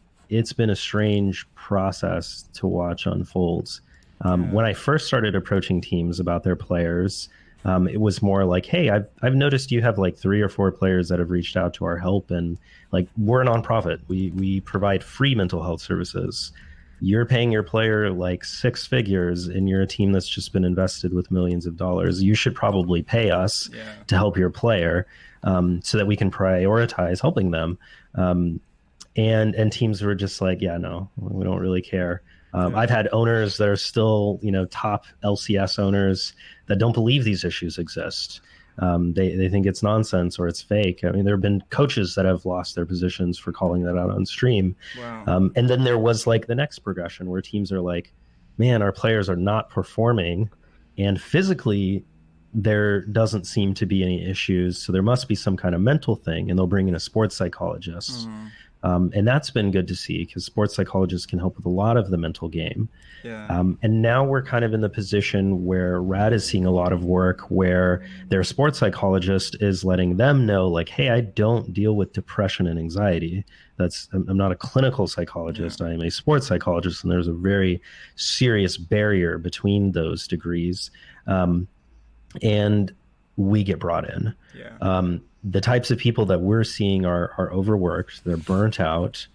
been a strange process to watch unfolds. When I first started approaching teams about their players, it was more like, hey, I've noticed you have 3 or 4 players that have reached out to our help, and we're a nonprofit. We provide free mental health services. You're paying your player 6 figures, and you're a team that's just been invested with millions of dollars. You should probably pay us to help your player, so that we can prioritize helping them. And teams were just yeah, no, we don't really care. I've had owners that are still, top LCS owners that don't believe these issues exist. They think it's nonsense or it's fake. I mean, there have been coaches that have lost their positions for calling that out on stream. Wow. And then there was the next progression where teams are man, our players are not performing, and physically there doesn't seem to be any issues. So there must be some kind of mental thing, and they'll bring in a sports psychologist. And that's been good to see, because sports psychologists can help with a lot of the mental game. And now we're kind of in the position where RAD is seeing a lot of work where their sports psychologist is letting them know, hey, I don't deal with depression and anxiety. I'm not a clinical psychologist. I am a sports psychologist, and there's a very serious barrier between those degrees. And we get brought in. The types of people that we're seeing are overworked, they're burnt out,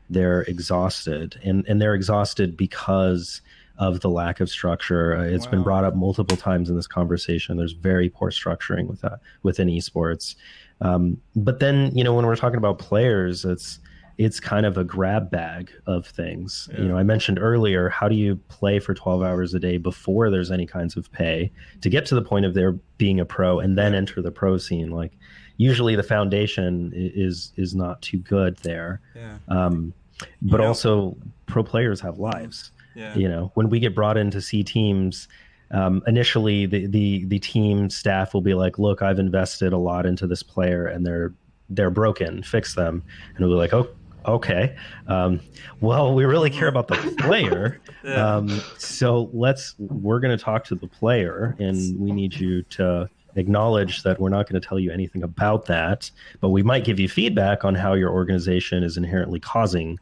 they're exhausted, and they're exhausted because of the lack of structure. It's been brought up multiple times in this conversation. There's very poor structuring with that within esports. But then, when we're talking about players, it's kind of a grab bag of things. Yeah. I mentioned earlier, how do you play for 12 hours a day before there's any kinds of pay to get to the point of there being a pro and then enter the pro scene? Like, usually the foundation is not too good there. Yeah. But also pro players have lives. Yeah. When we get brought in to see teams, initially the team staff will be like, look, I've invested a lot into this player and they're broken, fix them. And we'll be like, oh, okay. Well, we really care about the player. So we're going to talk to the player, and we need you to acknowledge that we're not going to tell you anything about that, but we might give you feedback on how your organization is inherently causing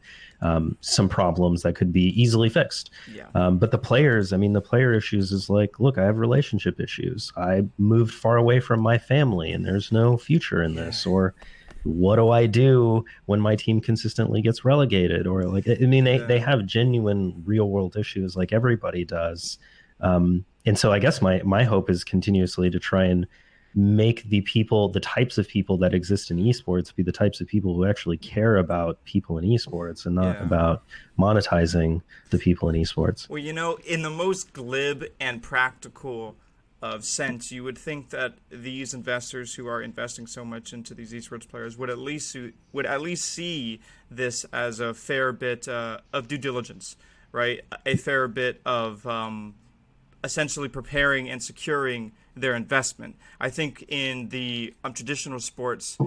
some problems that could be easily fixed. But the players, the player issues is like, look, I have relationship issues. I moved far away from my family and there's no future in this. Or what do I do when my team consistently gets relegated? Or like, they have genuine real world issues like everybody does. And so I guess my hope is continuously to try and make the types of people that exist in esports be the types of people who actually care about people in esports and not about monetizing the people in esports. Well, in the most glib and practical of sense, you would think that these investors who are investing so much into these esports players would at least see this as a fair bit of due diligence, right? A fair bit of essentially preparing and securing their investment. I think in the traditional sports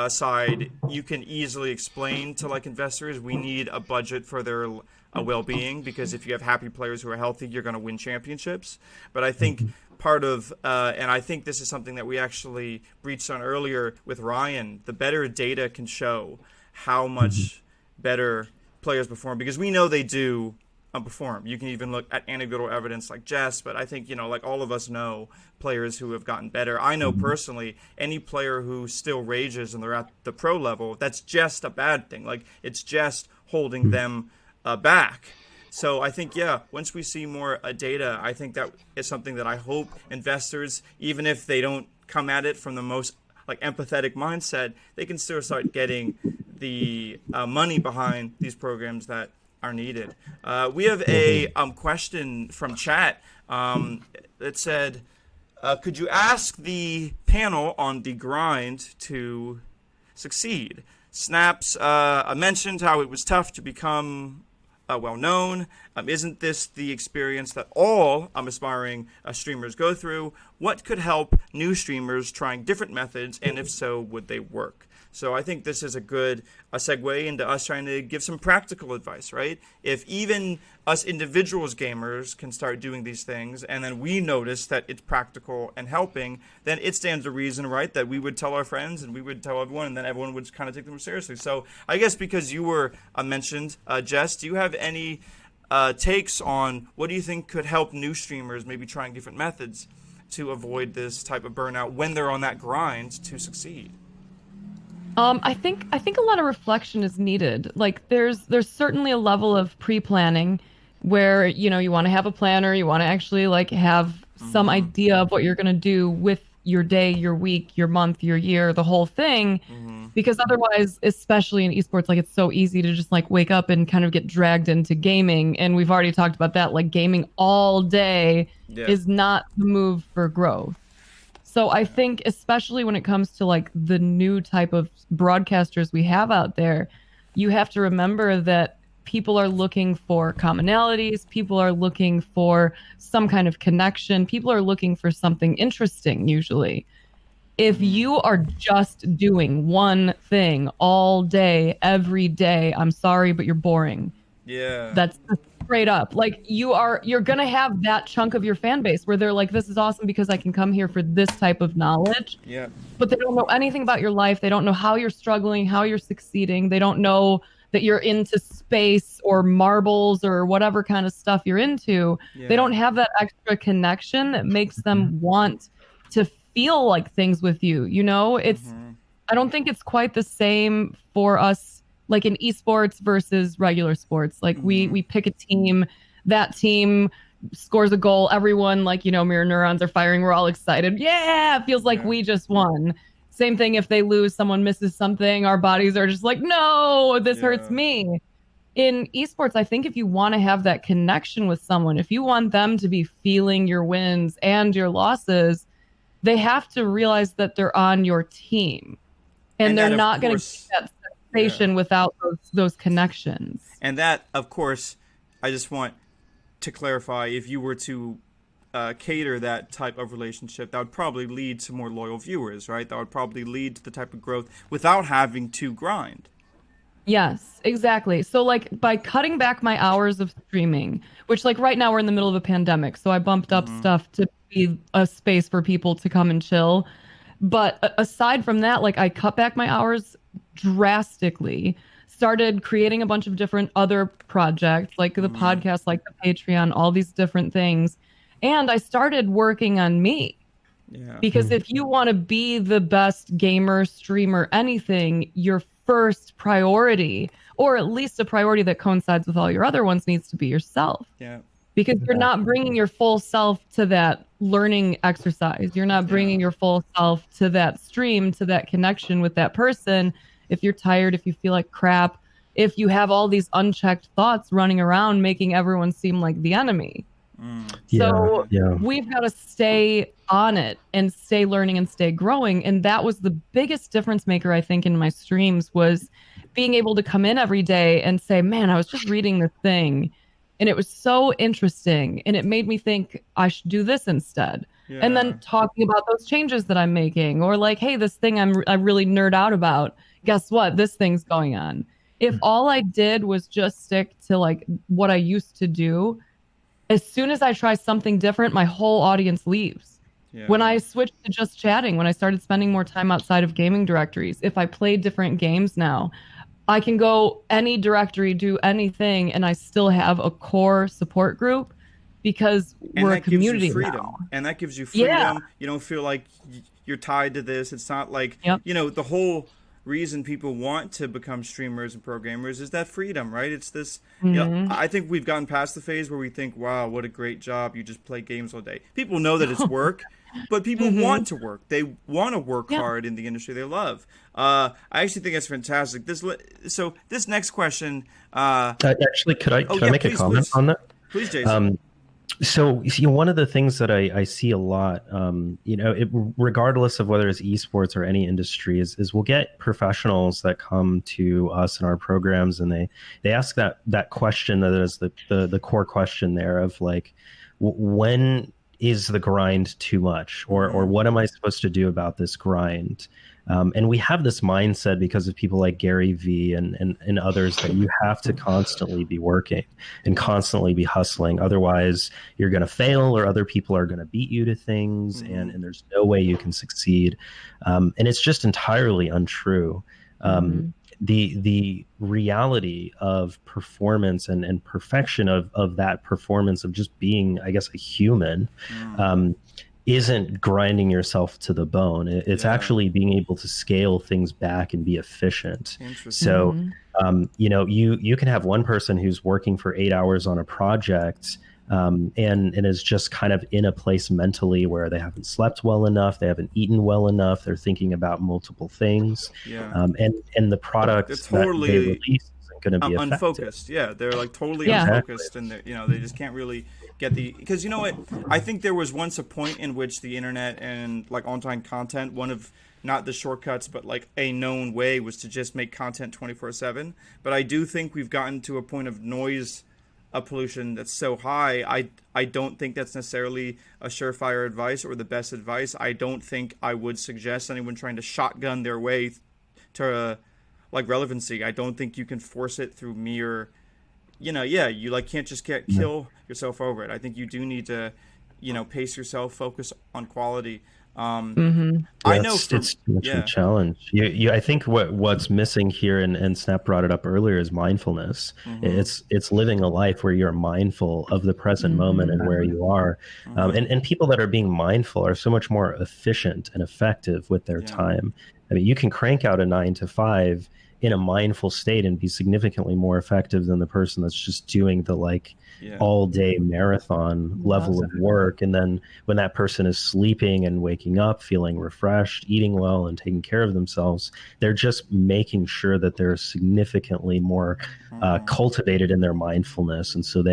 side, you can easily explain to investors, we need a budget for their well-being, because if you have happy players who are healthy, you're going to win championships. But I think part of, and I think this is something that we actually breached on earlier with Ryan, the better data can show how much better players perform, because we know they do perform. You can even look at anecdotal evidence like Jess, but I think, all of us know players who have gotten better. I know personally, any player who still rages and they're at the pro level, that's just a bad thing. It's just holding them back. So I think, once we see more data, I think that is something that I hope investors, even if they don't come at it from the most empathetic mindset, they can still start getting the money behind these programs that are needed. We have a question from chat that said, could you ask the panel on the grind to succeed? Snaps mentioned how it was tough to become well-known. Isn't this the experience that all aspiring streamers go through? What could help new streamers trying different methods, and if so, would they work? So I think this is a good segue into us trying to give some practical advice, right? If even us individuals gamers can start doing these things, and then we notice that it's practical and helping, then it stands to reason, right, that we would tell our friends and we would tell everyone, and then everyone would kind of take them seriously. So I guess because you were mentioned, Jess, do you have any takes on what do you think could help new streamers maybe trying different methods to avoid this type of burnout when they're on that grind to succeed? I think a lot of reflection is needed. There's certainly a level of pre-planning where, you want to have a planner, you want to actually have some idea of what you're going to do with your day, your week, your month, your year, the whole thing. Because otherwise, especially in esports, it's so easy to just wake up and kind of get dragged into gaming. And we've already talked about that, gaming all day is not the move for growth. So I think, especially when it comes to the new type of broadcasters we have out there, you have to remember that people are looking for commonalities. People are looking for some kind of connection. People are looking for something interesting, usually. If you are just doing one thing all day, every day, I'm sorry, but you're boring. Yeah. That's straight up. You're going to have that chunk of your fan base where they're like, this is awesome because I can come here for this type of knowledge. Yeah. But they don't know anything about your life. They don't know how you're struggling, how you're succeeding. They don't know that you're into space or marbles or whatever kind of stuff you're into. Yeah. They don't have that extra connection that makes them want to feel like things with you. I don't think it's quite the same for us in esports versus regular sports. We pick a team that team scores a goal, everyone, like, mirror neurons are firing. We're all excited. Yeah, it feels like we just won. Same thing if they lose, someone misses something, our bodies are just like, no, this hurts me. In esports, I think if you want to have that connection with someone, if you want them to be feeling your wins and your losses, they have to realize that they're on your team. And they're not going to get that sensation without those connections. And that, of course, I just want to clarify, if you were to cater that type of relationship, that would probably lead to more loyal viewers, right? That would probably lead to the type of growth without having to grind. Yes, exactly. So like by cutting back my hours of streaming, which like right now we're in the middle of a pandemic, so I bumped up stuff to be a space for people to come and chill. But aside from that, like I cut back my hours drastically, started creating a bunch of different other projects, like the podcast, like the Patreon, all these different things. And I started working on me. Yeah. Because if you want to be the best gamer, streamer, anything, your first priority, or at least a priority that coincides with all your other ones, needs to be yourself. Yeah. Because you're not bringing your full self to that learning exercise. You're not bringing your full self to that stream, to that connection with that person. If you're tired, if you feel like crap, if you have all these unchecked thoughts running around, making everyone seem like the enemy. So we've got to stay on it and stay learning and stay growing. And that was the biggest difference maker, I think, in my streams, was being able to come in every day and say, man, I was just reading this thing and it was so interesting. And it made me think I should do this instead. Yeah. And then talking about those changes that I'm making, or like, hey, this thing I really nerd out about. Guess what? This thing's going on. If all I did was just stick to like what I used to do, as soon as I try something different, my whole audience leaves. Yeah. When I switched to just chatting, when I started spending more time outside of gaming directories, if I play different games now, I can go any directory, do anything, and I still have a core support group because we're a community now. And that gives you freedom. Yeah. You don't feel like you're tied to this. It's not like, the whole reason people want to become streamers and pro gamers is that freedom, right? It's this, I think we've gotten past the phase where we think, wow, what a great job. You just play games all day. People know that it's work, but people want to work. They want to work hard in the industry they love. I actually think that's fantastic. So this next question. Actually, could I make a comment on that? Please, Jason. So one of the things that I see a lot, regardless of whether it's esports or any industry, is we'll get professionals that come to us in our programs, and they ask that question that is the core question there of like, when is the grind too much, or what am I supposed to do about this grind? And we have this mindset because of people like Gary Vee and others that you have to constantly be working and constantly be hustling. Otherwise, you're going to fail, or other people are going to beat you to things, and there's no way you can succeed. And it's just entirely untrue. The reality of performance and perfection of that performance, of just being, I guess, a human, isn't grinding yourself to the bone. It's actually being able to scale things back and be efficient. So, you can have one person who's working for 8 hours on a project, and is just kind of in a place mentally where they haven't slept well enough, they haven't eaten well enough, they're thinking about multiple things, and the product that they release isn't going to be unfocused. They're like totally unfocused, and they just can't really get because you know what, I think there was once a point in which the internet and like on-time content, one of not the shortcuts, but like a known way was to just make content 24/7. But I do think we've gotten to a point of noise pollution that's so high. I don't think that's necessarily a surefire advice or the best advice. I don't think I would suggest anyone trying to shotgun their way to like relevancy. I don't think you can force it through mere, you like can't just kill yourself over it. I think you do need to, pace yourself, focus on quality. I know it's too much of a challenge. I think what's missing here, and Snap brought it up earlier, is mindfulness. It's living a life where you're mindful of the present moment and where you are. And people that are being mindful are so much more efficient and effective with their time. I mean, you can crank out a 9 to 5 in a mindful state and be significantly more effective than the person that's just doing the all day marathon level of work. And then when that person is sleeping and waking up, feeling refreshed, eating well, and taking care of themselves, they're just making sure that they're significantly more cultivated in their mindfulness. And so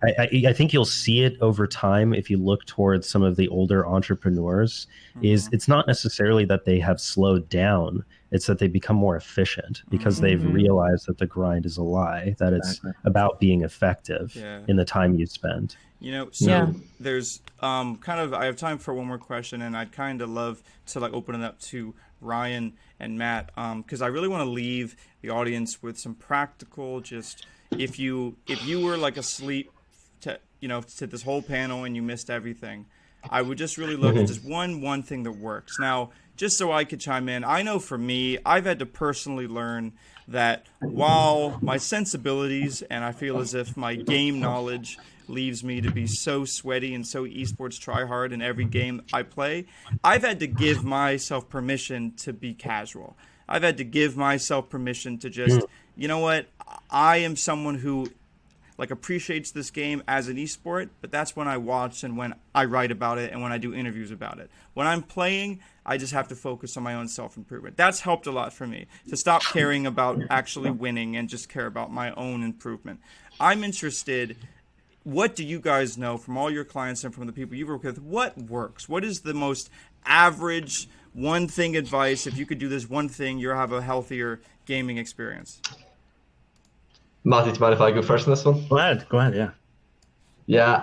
I think you'll see it over time if you look towards some of the older entrepreneurs. Is it's not necessarily that they have slowed down, it's that they become more efficient because they've realized that the grind is a lie, that it's about being effective in the time you spend. There's I have time for one more question, and I'd kind of love to open it up to Ryan and Matt, because I really want to leave the audience with some practical, just if you were asleep to this whole panel and you missed everything, I would just really look at just one thing that works. Now, just so I could chime in, I know for me, I've had to personally learn that while my sensibilities and I feel as if my game knowledge leaves me to be so sweaty and so esports try hard in every game I play, I've had to give myself permission to be casual. I've had to give myself permission to just, you know what, I am someone who appreciates this game as an esport, but that's when I watch and when I write about it and when I do interviews about it. When I'm playing, I just have to focus on my own self-improvement. That's helped a lot for me, to stop caring about actually winning and just care about my own improvement. I'm interested, what do you guys know from all your clients and from the people you work with, what works? What is the most average one thing advice? If you could do this one thing, you'll have a healthier gaming experience. Matthew, do you mind if I go first in this one? Go ahead, yeah. Yeah,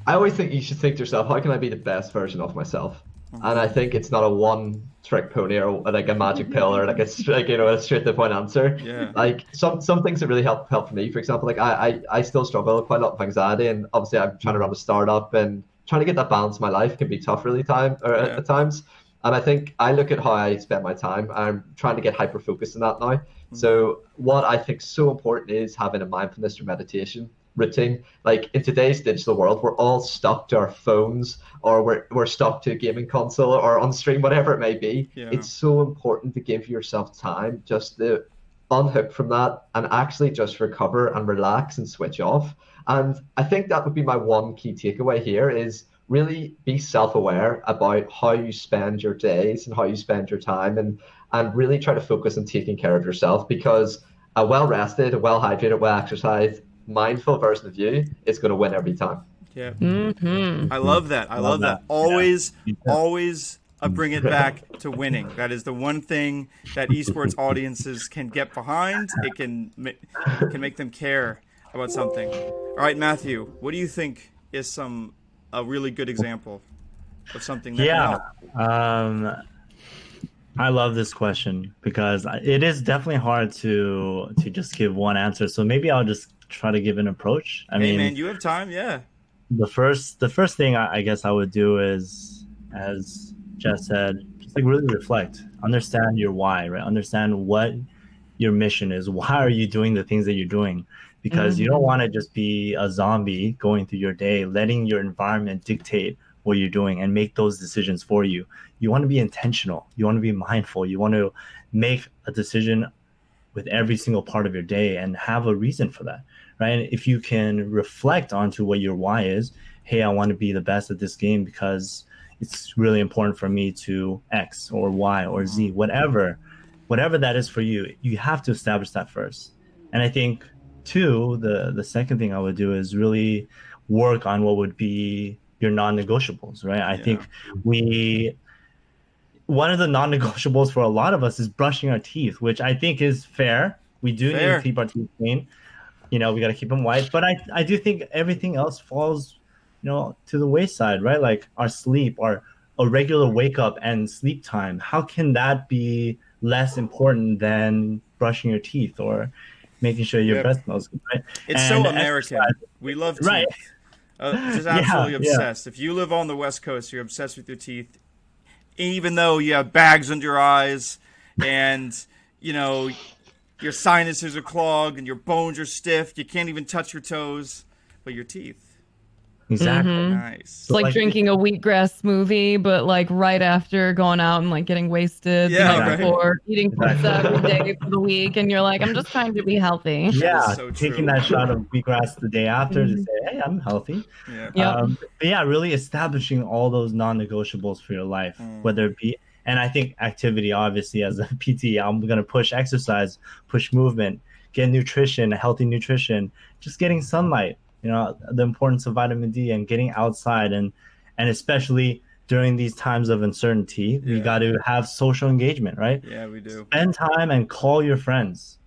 I always think you should think to yourself, how can I be the best version of myself? And I think it's not a one-trick pony or a magic pill or a straight-to-the-point answer. Yeah. Some things that really help for me, for example, I still struggle quite a lot with anxiety, and obviously I'm trying to run a startup, and trying to get that balance in my life can be tough at times. And I think I look at how I spend my time. I'm trying to get hyper-focused in that now. So what I think is so important is having a mindfulness or meditation routine. In today's digital world, we're all stuck to our phones, or we're stuck to a gaming console or on stream, whatever it may be. It's so important to give yourself time just to unhook from that and actually just recover and relax and switch off. And I think that would be my one key takeaway here, is really be self-aware about how you spend your days and how you spend your time, and really try to focus on taking care of yourself, because a well-rested, a well-hydrated, well-exercised, mindful version of you is going to win every time. Yeah. I love that. I love that. Always bring it back to winning. That is the one thing that esports audiences can get behind. It can make them care about something. All right, Matthew, what do you think is a really good example of something that can help? I love this question because it is definitely hard to just give one answer. So maybe I'll just try to give an approach. I mean, man, you have time, yeah. The first thing I guess I would do is, as Jess said, just really reflect, understand your why, right? Understand what your mission is. Why are you doing the things that you're doing? Because you don't want to just be a zombie going through your day, letting your environment dictate what you're doing and make those decisions for you. You want to be intentional. You want to be mindful. You want to make a decision with every single part of your day and have a reason for that, right? And if you can reflect onto what your why is, hey, I want to be the best at this game because it's really important for me to X or Y or Z, whatever that is for you, you have to establish that first. And I think two, the second thing I would do is really work on what would be your non-negotiables, right? I think one of the non-negotiables for a lot of us is brushing our teeth, which I think is fair. We do need to keep our teeth clean. We got to keep them white. But I do think everything else falls, to the wayside, right? Like our sleep, a regular wake up and sleep time. How can that be less important than brushing your teeth or making sure your breath smells good, right? It's so American. We love teeth. Right. Just absolutely obsessed. If you live on the West Coast, you're obsessed with your teeth, even though you have bags under your eyes and, your sinuses are clogged and your bones are stiff. You can't even touch your toes, but your teeth. Exactly. Nice. It's like drinking a wheatgrass smoothie, but like right after going out and like getting wasted the night before, eating pizza every day for the week, and you're like, I'm just trying to be healthy. Yeah, so taking true. that shot of wheatgrass the day after to say, hey, I'm healthy. Yeah. But yeah, really establishing all those non-negotiables for your life, whether it be, and I think activity, obviously, as a PT, I'm going to push exercise, push movement, get nutrition, healthy nutrition, just getting sunlight, the importance of vitamin D and getting outside, and especially during these times of uncertainty, we got to have social engagement, right? Yeah, we do. Spend time and call your friends.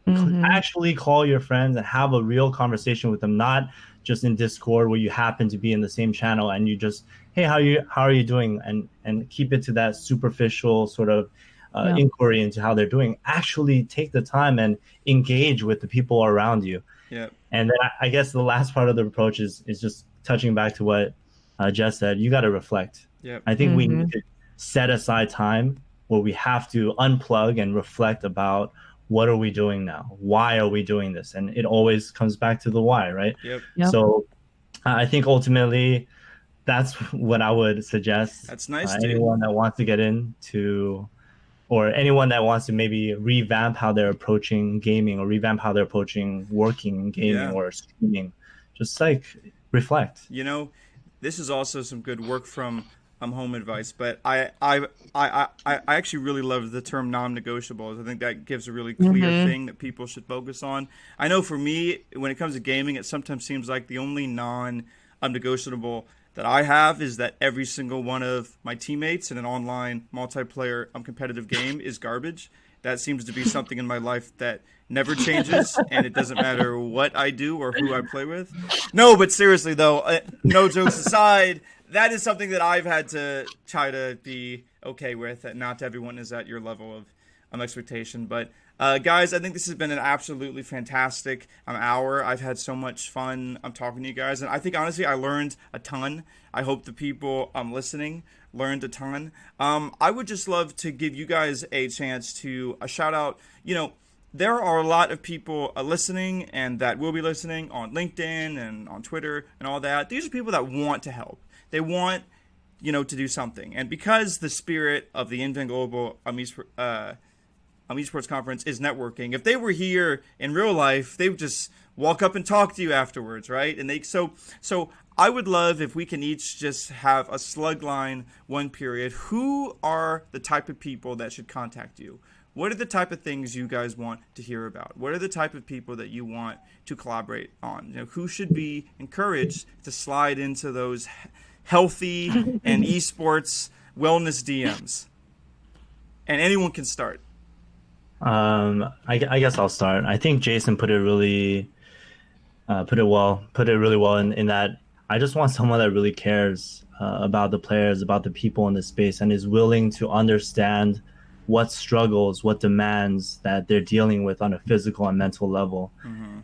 Actually call your friends and have a real conversation with them, not just in Discord where you happen to be in the same channel and you just, hey, how are you doing, and keep it to that superficial sort of inquiry into how they're doing. Actually take the time and engage with the people around you. And then I guess the last part of the approach is just touching back to what Jess said. You got to reflect. I think we need to set aside time where we have to unplug and reflect about what are we doing now? Why are we doing this? And it always comes back to the why, right? So I think ultimately that's what I would suggest. That's nice, anyone that wants to get into, or anyone that wants to maybe revamp how they're approaching gaming or revamp how they're approaching working in gaming or streaming, just like reflect. This is also some good work from home advice, but I actually really love the term non-negotiables. I think that gives a really clear thing that people should focus on. I know for me, when it comes to gaming, it sometimes seems like the only non-negotiable that I have is that every single one of my teammates in an online multiplayer competitive game is garbage. That seems to be something in my life that never changes, and it doesn't matter what I do or who I play with. No, but seriously though, no jokes aside, that is something that I've had to try to be okay with. That not everyone is at your level of expectation. But guys, I think this has been an absolutely fantastic hour. I've had so much fun talking to you guys, and I think honestly I learned a ton. I hope the people listening learned a ton. I would just love to give you guys a chance to shout out. There are a lot of people listening and that will be listening on LinkedIn and on Twitter and all that. These are people that want to help. They want, to do something. And because the spirit of the Invent Global Esports Conference is networking, if they were here in real life, they would just walk up and talk to you afterwards, right? And so I would love if we can each just have a slug line, one period. Who are the type of people that should contact you? What are the type of things you guys want to hear about? What are the type of people that you want to collaborate on? Who should be encouraged to slide into those healthy and esports wellness DMs? And anyone can start. I guess I'll start. I think Jason put it really well in that I just want someone that really cares about the players, about the people in the space, and is willing to understand what struggles, what demands that they're dealing with on a physical and mental level.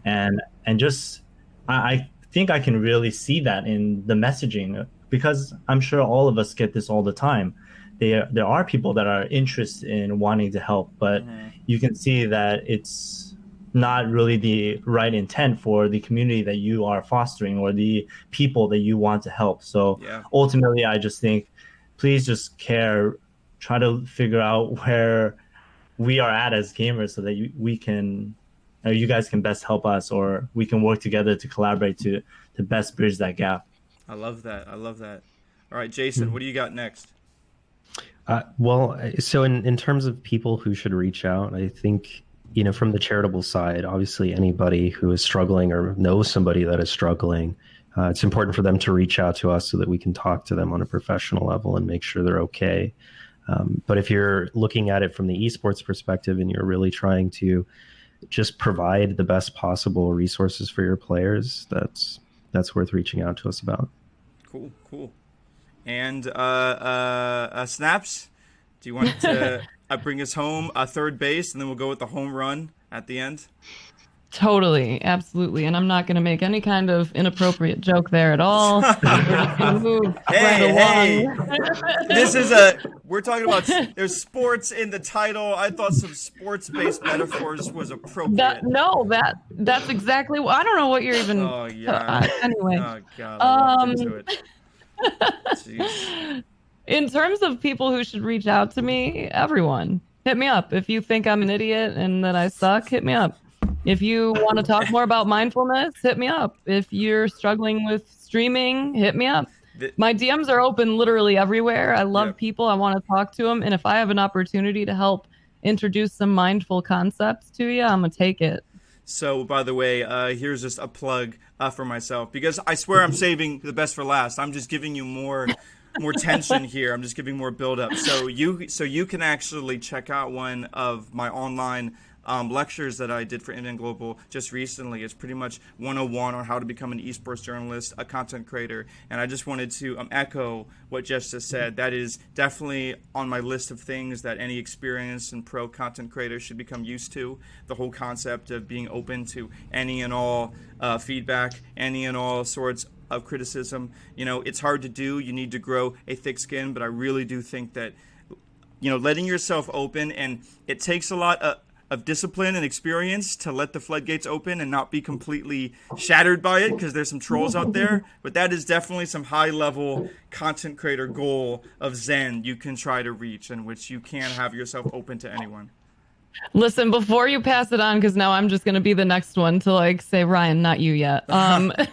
And just I think I can really see that in the messaging, because I'm sure all of us get this all the time. There are people that are interested in wanting to help, but you can see that it's not really the right intent for the community that you are fostering or the people that you want to help. So ultimately, I just think, please just care. Try to figure out where we are at as gamers so that you guys can best help us, or we can work together to collaborate to best bridge that gap. I love that. All right, Jason, what do you got next? Well, so in terms of people who should reach out, I think, from the charitable side, obviously anybody who is struggling or knows somebody that is struggling, it's important for them to reach out to us so that we can talk to them on a professional level and make sure they're okay. But if you're looking at it from the esports perspective and you're really trying to just provide the best possible resources for your players, that's worth reaching out to us about. Cool. And Snaps, do you want to bring us home third base, and then we'll go with the home run at the end? Totally, absolutely. And I'm not going to make any kind of inappropriate joke there at all. We're just going to move Hey, right hey. along. We're talking about, there's sports in the title. I thought some sports-based metaphors was appropriate. That's exactly what, I don't know what you're even. Oh, yeah. Anyway. Oh, God, I walked into it. Jeez. In terms of people who should reach out to me, everyone, hit me up. If you think I'm an idiot and that I suck, hit me up. If you want to talk more about mindfulness, hit me up. If you're struggling with streaming, hit me up. My DMs are open literally everywhere. I love people. I want to talk to them. And if I have an opportunity to help introduce some mindful concepts to you, I'm going to take it. So, by the way, here's just a plug for myself, because I swear I'm saving the best for last. I'm just giving you more tension here. I'm just giving more build up. So you can actually check out one of my online lectures that I did for Indian Global just recently. It's pretty much 101 on how to become an esports journalist, a content creator. And I just wanted to echo what Jess just said. That is definitely on my list of things that any experienced and pro content creator should become used to. The whole concept of being open to any and all feedback, any and all sorts of criticism. You know, it's hard to do. You need to grow a thick skin, but I really do think that, you know, letting yourself open, and it takes a lot of discipline and experience to let the floodgates open and not be completely shattered by it, because there's some trolls out there. But that is definitely some high-level content creator goal of Zen you can try to reach, in which you can have yourself open to anyone. Listen, before you pass it on, because now I'm just going to be the next one to like say, Ryan, not you yet. I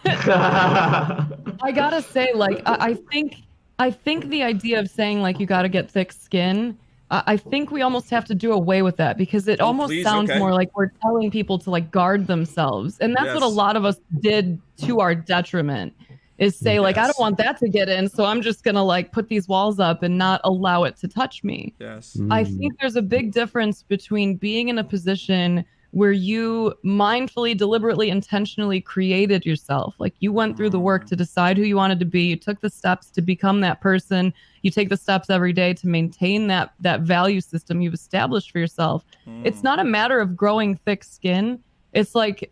gotta say, like, I think the idea of saying like you got to get thick skin, I think we almost have to do away with that, because it almost sounds more like we're telling people to like guard themselves, and that's what a lot of us did to our detriment. Is say like, I don't want that to get in, so I'm just gonna like put these walls up and not allow it to touch me. Yes. I think there's a big difference between being in a position where you mindfully, deliberately, intentionally created yourself. Like you went through the work to decide who you wanted to be. You took the steps to become that person. You take the steps every day to maintain that value system you've established for yourself. It's not a matter of growing thick skin. It's like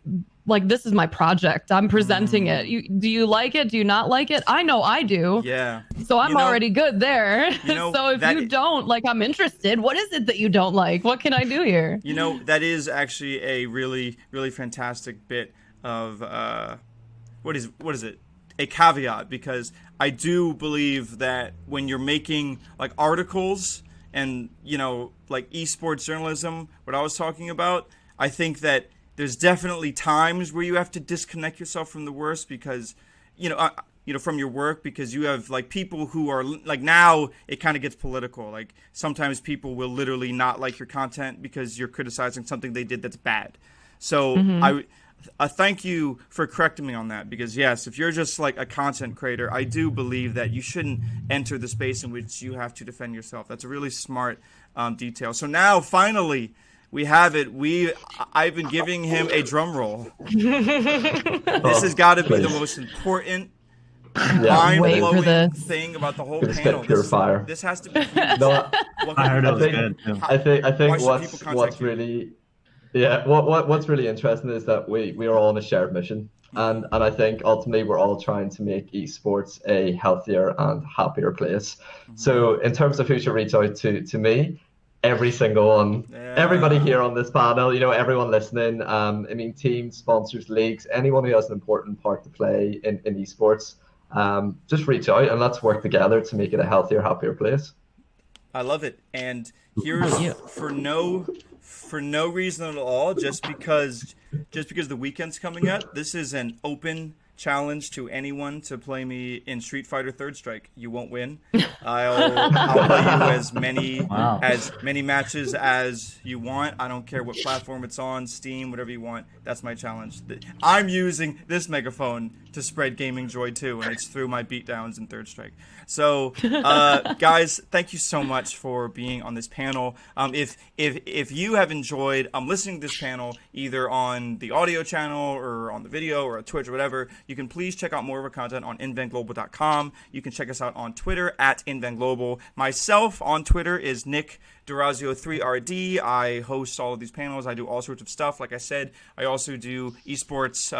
this is my project. I'm presenting it. Do you like it? Do you not like it? I know I do. Yeah. So I'm already good there. So if you don't, like, I'm interested. What is it that you don't like? What can I do here? You know, that is actually a really, really fantastic bit of what is it? A caveat, because I do believe that when you're making like articles and, you know, like esports journalism, what I was talking about, I think that there's definitely times where you have to disconnect yourself from the worst, because, from your work, because you have like people who are like, now it kind of gets political. Like sometimes people will literally not like your content because you're criticizing something they did that's bad. So I thank you for correcting me on that, because yes, if you're just like a content creator, I do believe that you shouldn't enter the space in which you have to defend yourself. That's a really smart detail. So now finally, we have it. I've been giving him a drum roll. This has got to be the most important, mind-blowing thing about the whole panel. This has to be huge. No, I heard it was good. I think what's really interesting is that we are all on a shared mission. And I think ultimately we're all trying to make esports a healthier and happier place. So in terms of who should reach out to me, every single one, everybody here on this panel, everyone listening, teams, sponsors, leagues, anyone who has an important part to play in esports, just reach out and let's work together to make it a healthier, happier place. I love it. And here's for no reason at all, just because the weekend's coming up, this is an open challenge to anyone to play me in Street Fighter Third Strike. You won't win. I'll play you as many matches as you want. I don't care what platform it's on, Steam, whatever you want. That's my challenge. I'm using this megaphone to spread gaming joy too, and it's through my beatdowns in Third Strike. So, guys, thank you so much for being on this panel. If you have enjoyed listening to this panel, either on the audio channel or on the video or on Twitch or whatever, you can please check out more of our content on inventglobal.com. You can check us out on Twitter at inventglobal. Myself on Twitter is Nick Durazio3RD. I host all of these panels. I do all sorts of stuff. Like I said, I also do esports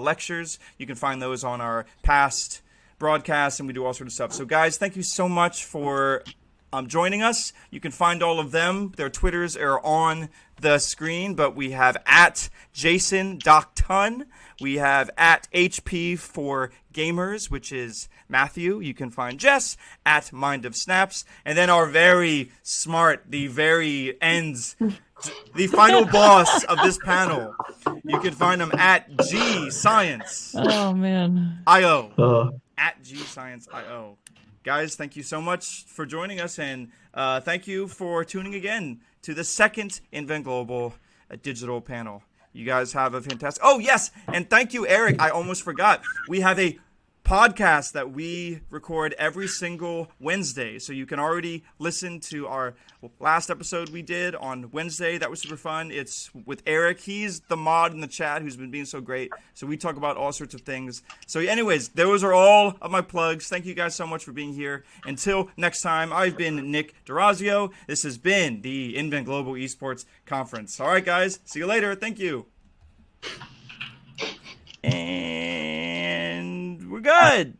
lectures. You can find those on our past broadcasts, and we do all sorts of stuff. So guys, thank you so much for joining us. You can find all of them. Their Twitters are on the screen, but we have at Jason Doctun. We have at HP for Gamers, which is Matthew. You can find Jess at Mind of Snaps. And then our very smart, the very ends, the final boss of this panel. You can find him at G Science. Oh, man. IO. At G Science IO. Guys, thank you so much for joining us, and thank you for tuning again to the second Invent Global digital panel. You guys have a fantastic... Oh, yes, and thank you, Eric. I almost forgot. We have a podcast that we record every single Wednesday, so you can already listen to our last episode we did on Wednesday. That was super fun. It's with Eric. He's the mod in the chat who's been being so great, so we talk about all sorts of things. So anyways, those are all of my plugs. Thank you guys so much for being here. Until next time, I've been Nick Durazio. This has been the Invent Global Esports Conference. All right, guys, see you later. Thank you. And we're good.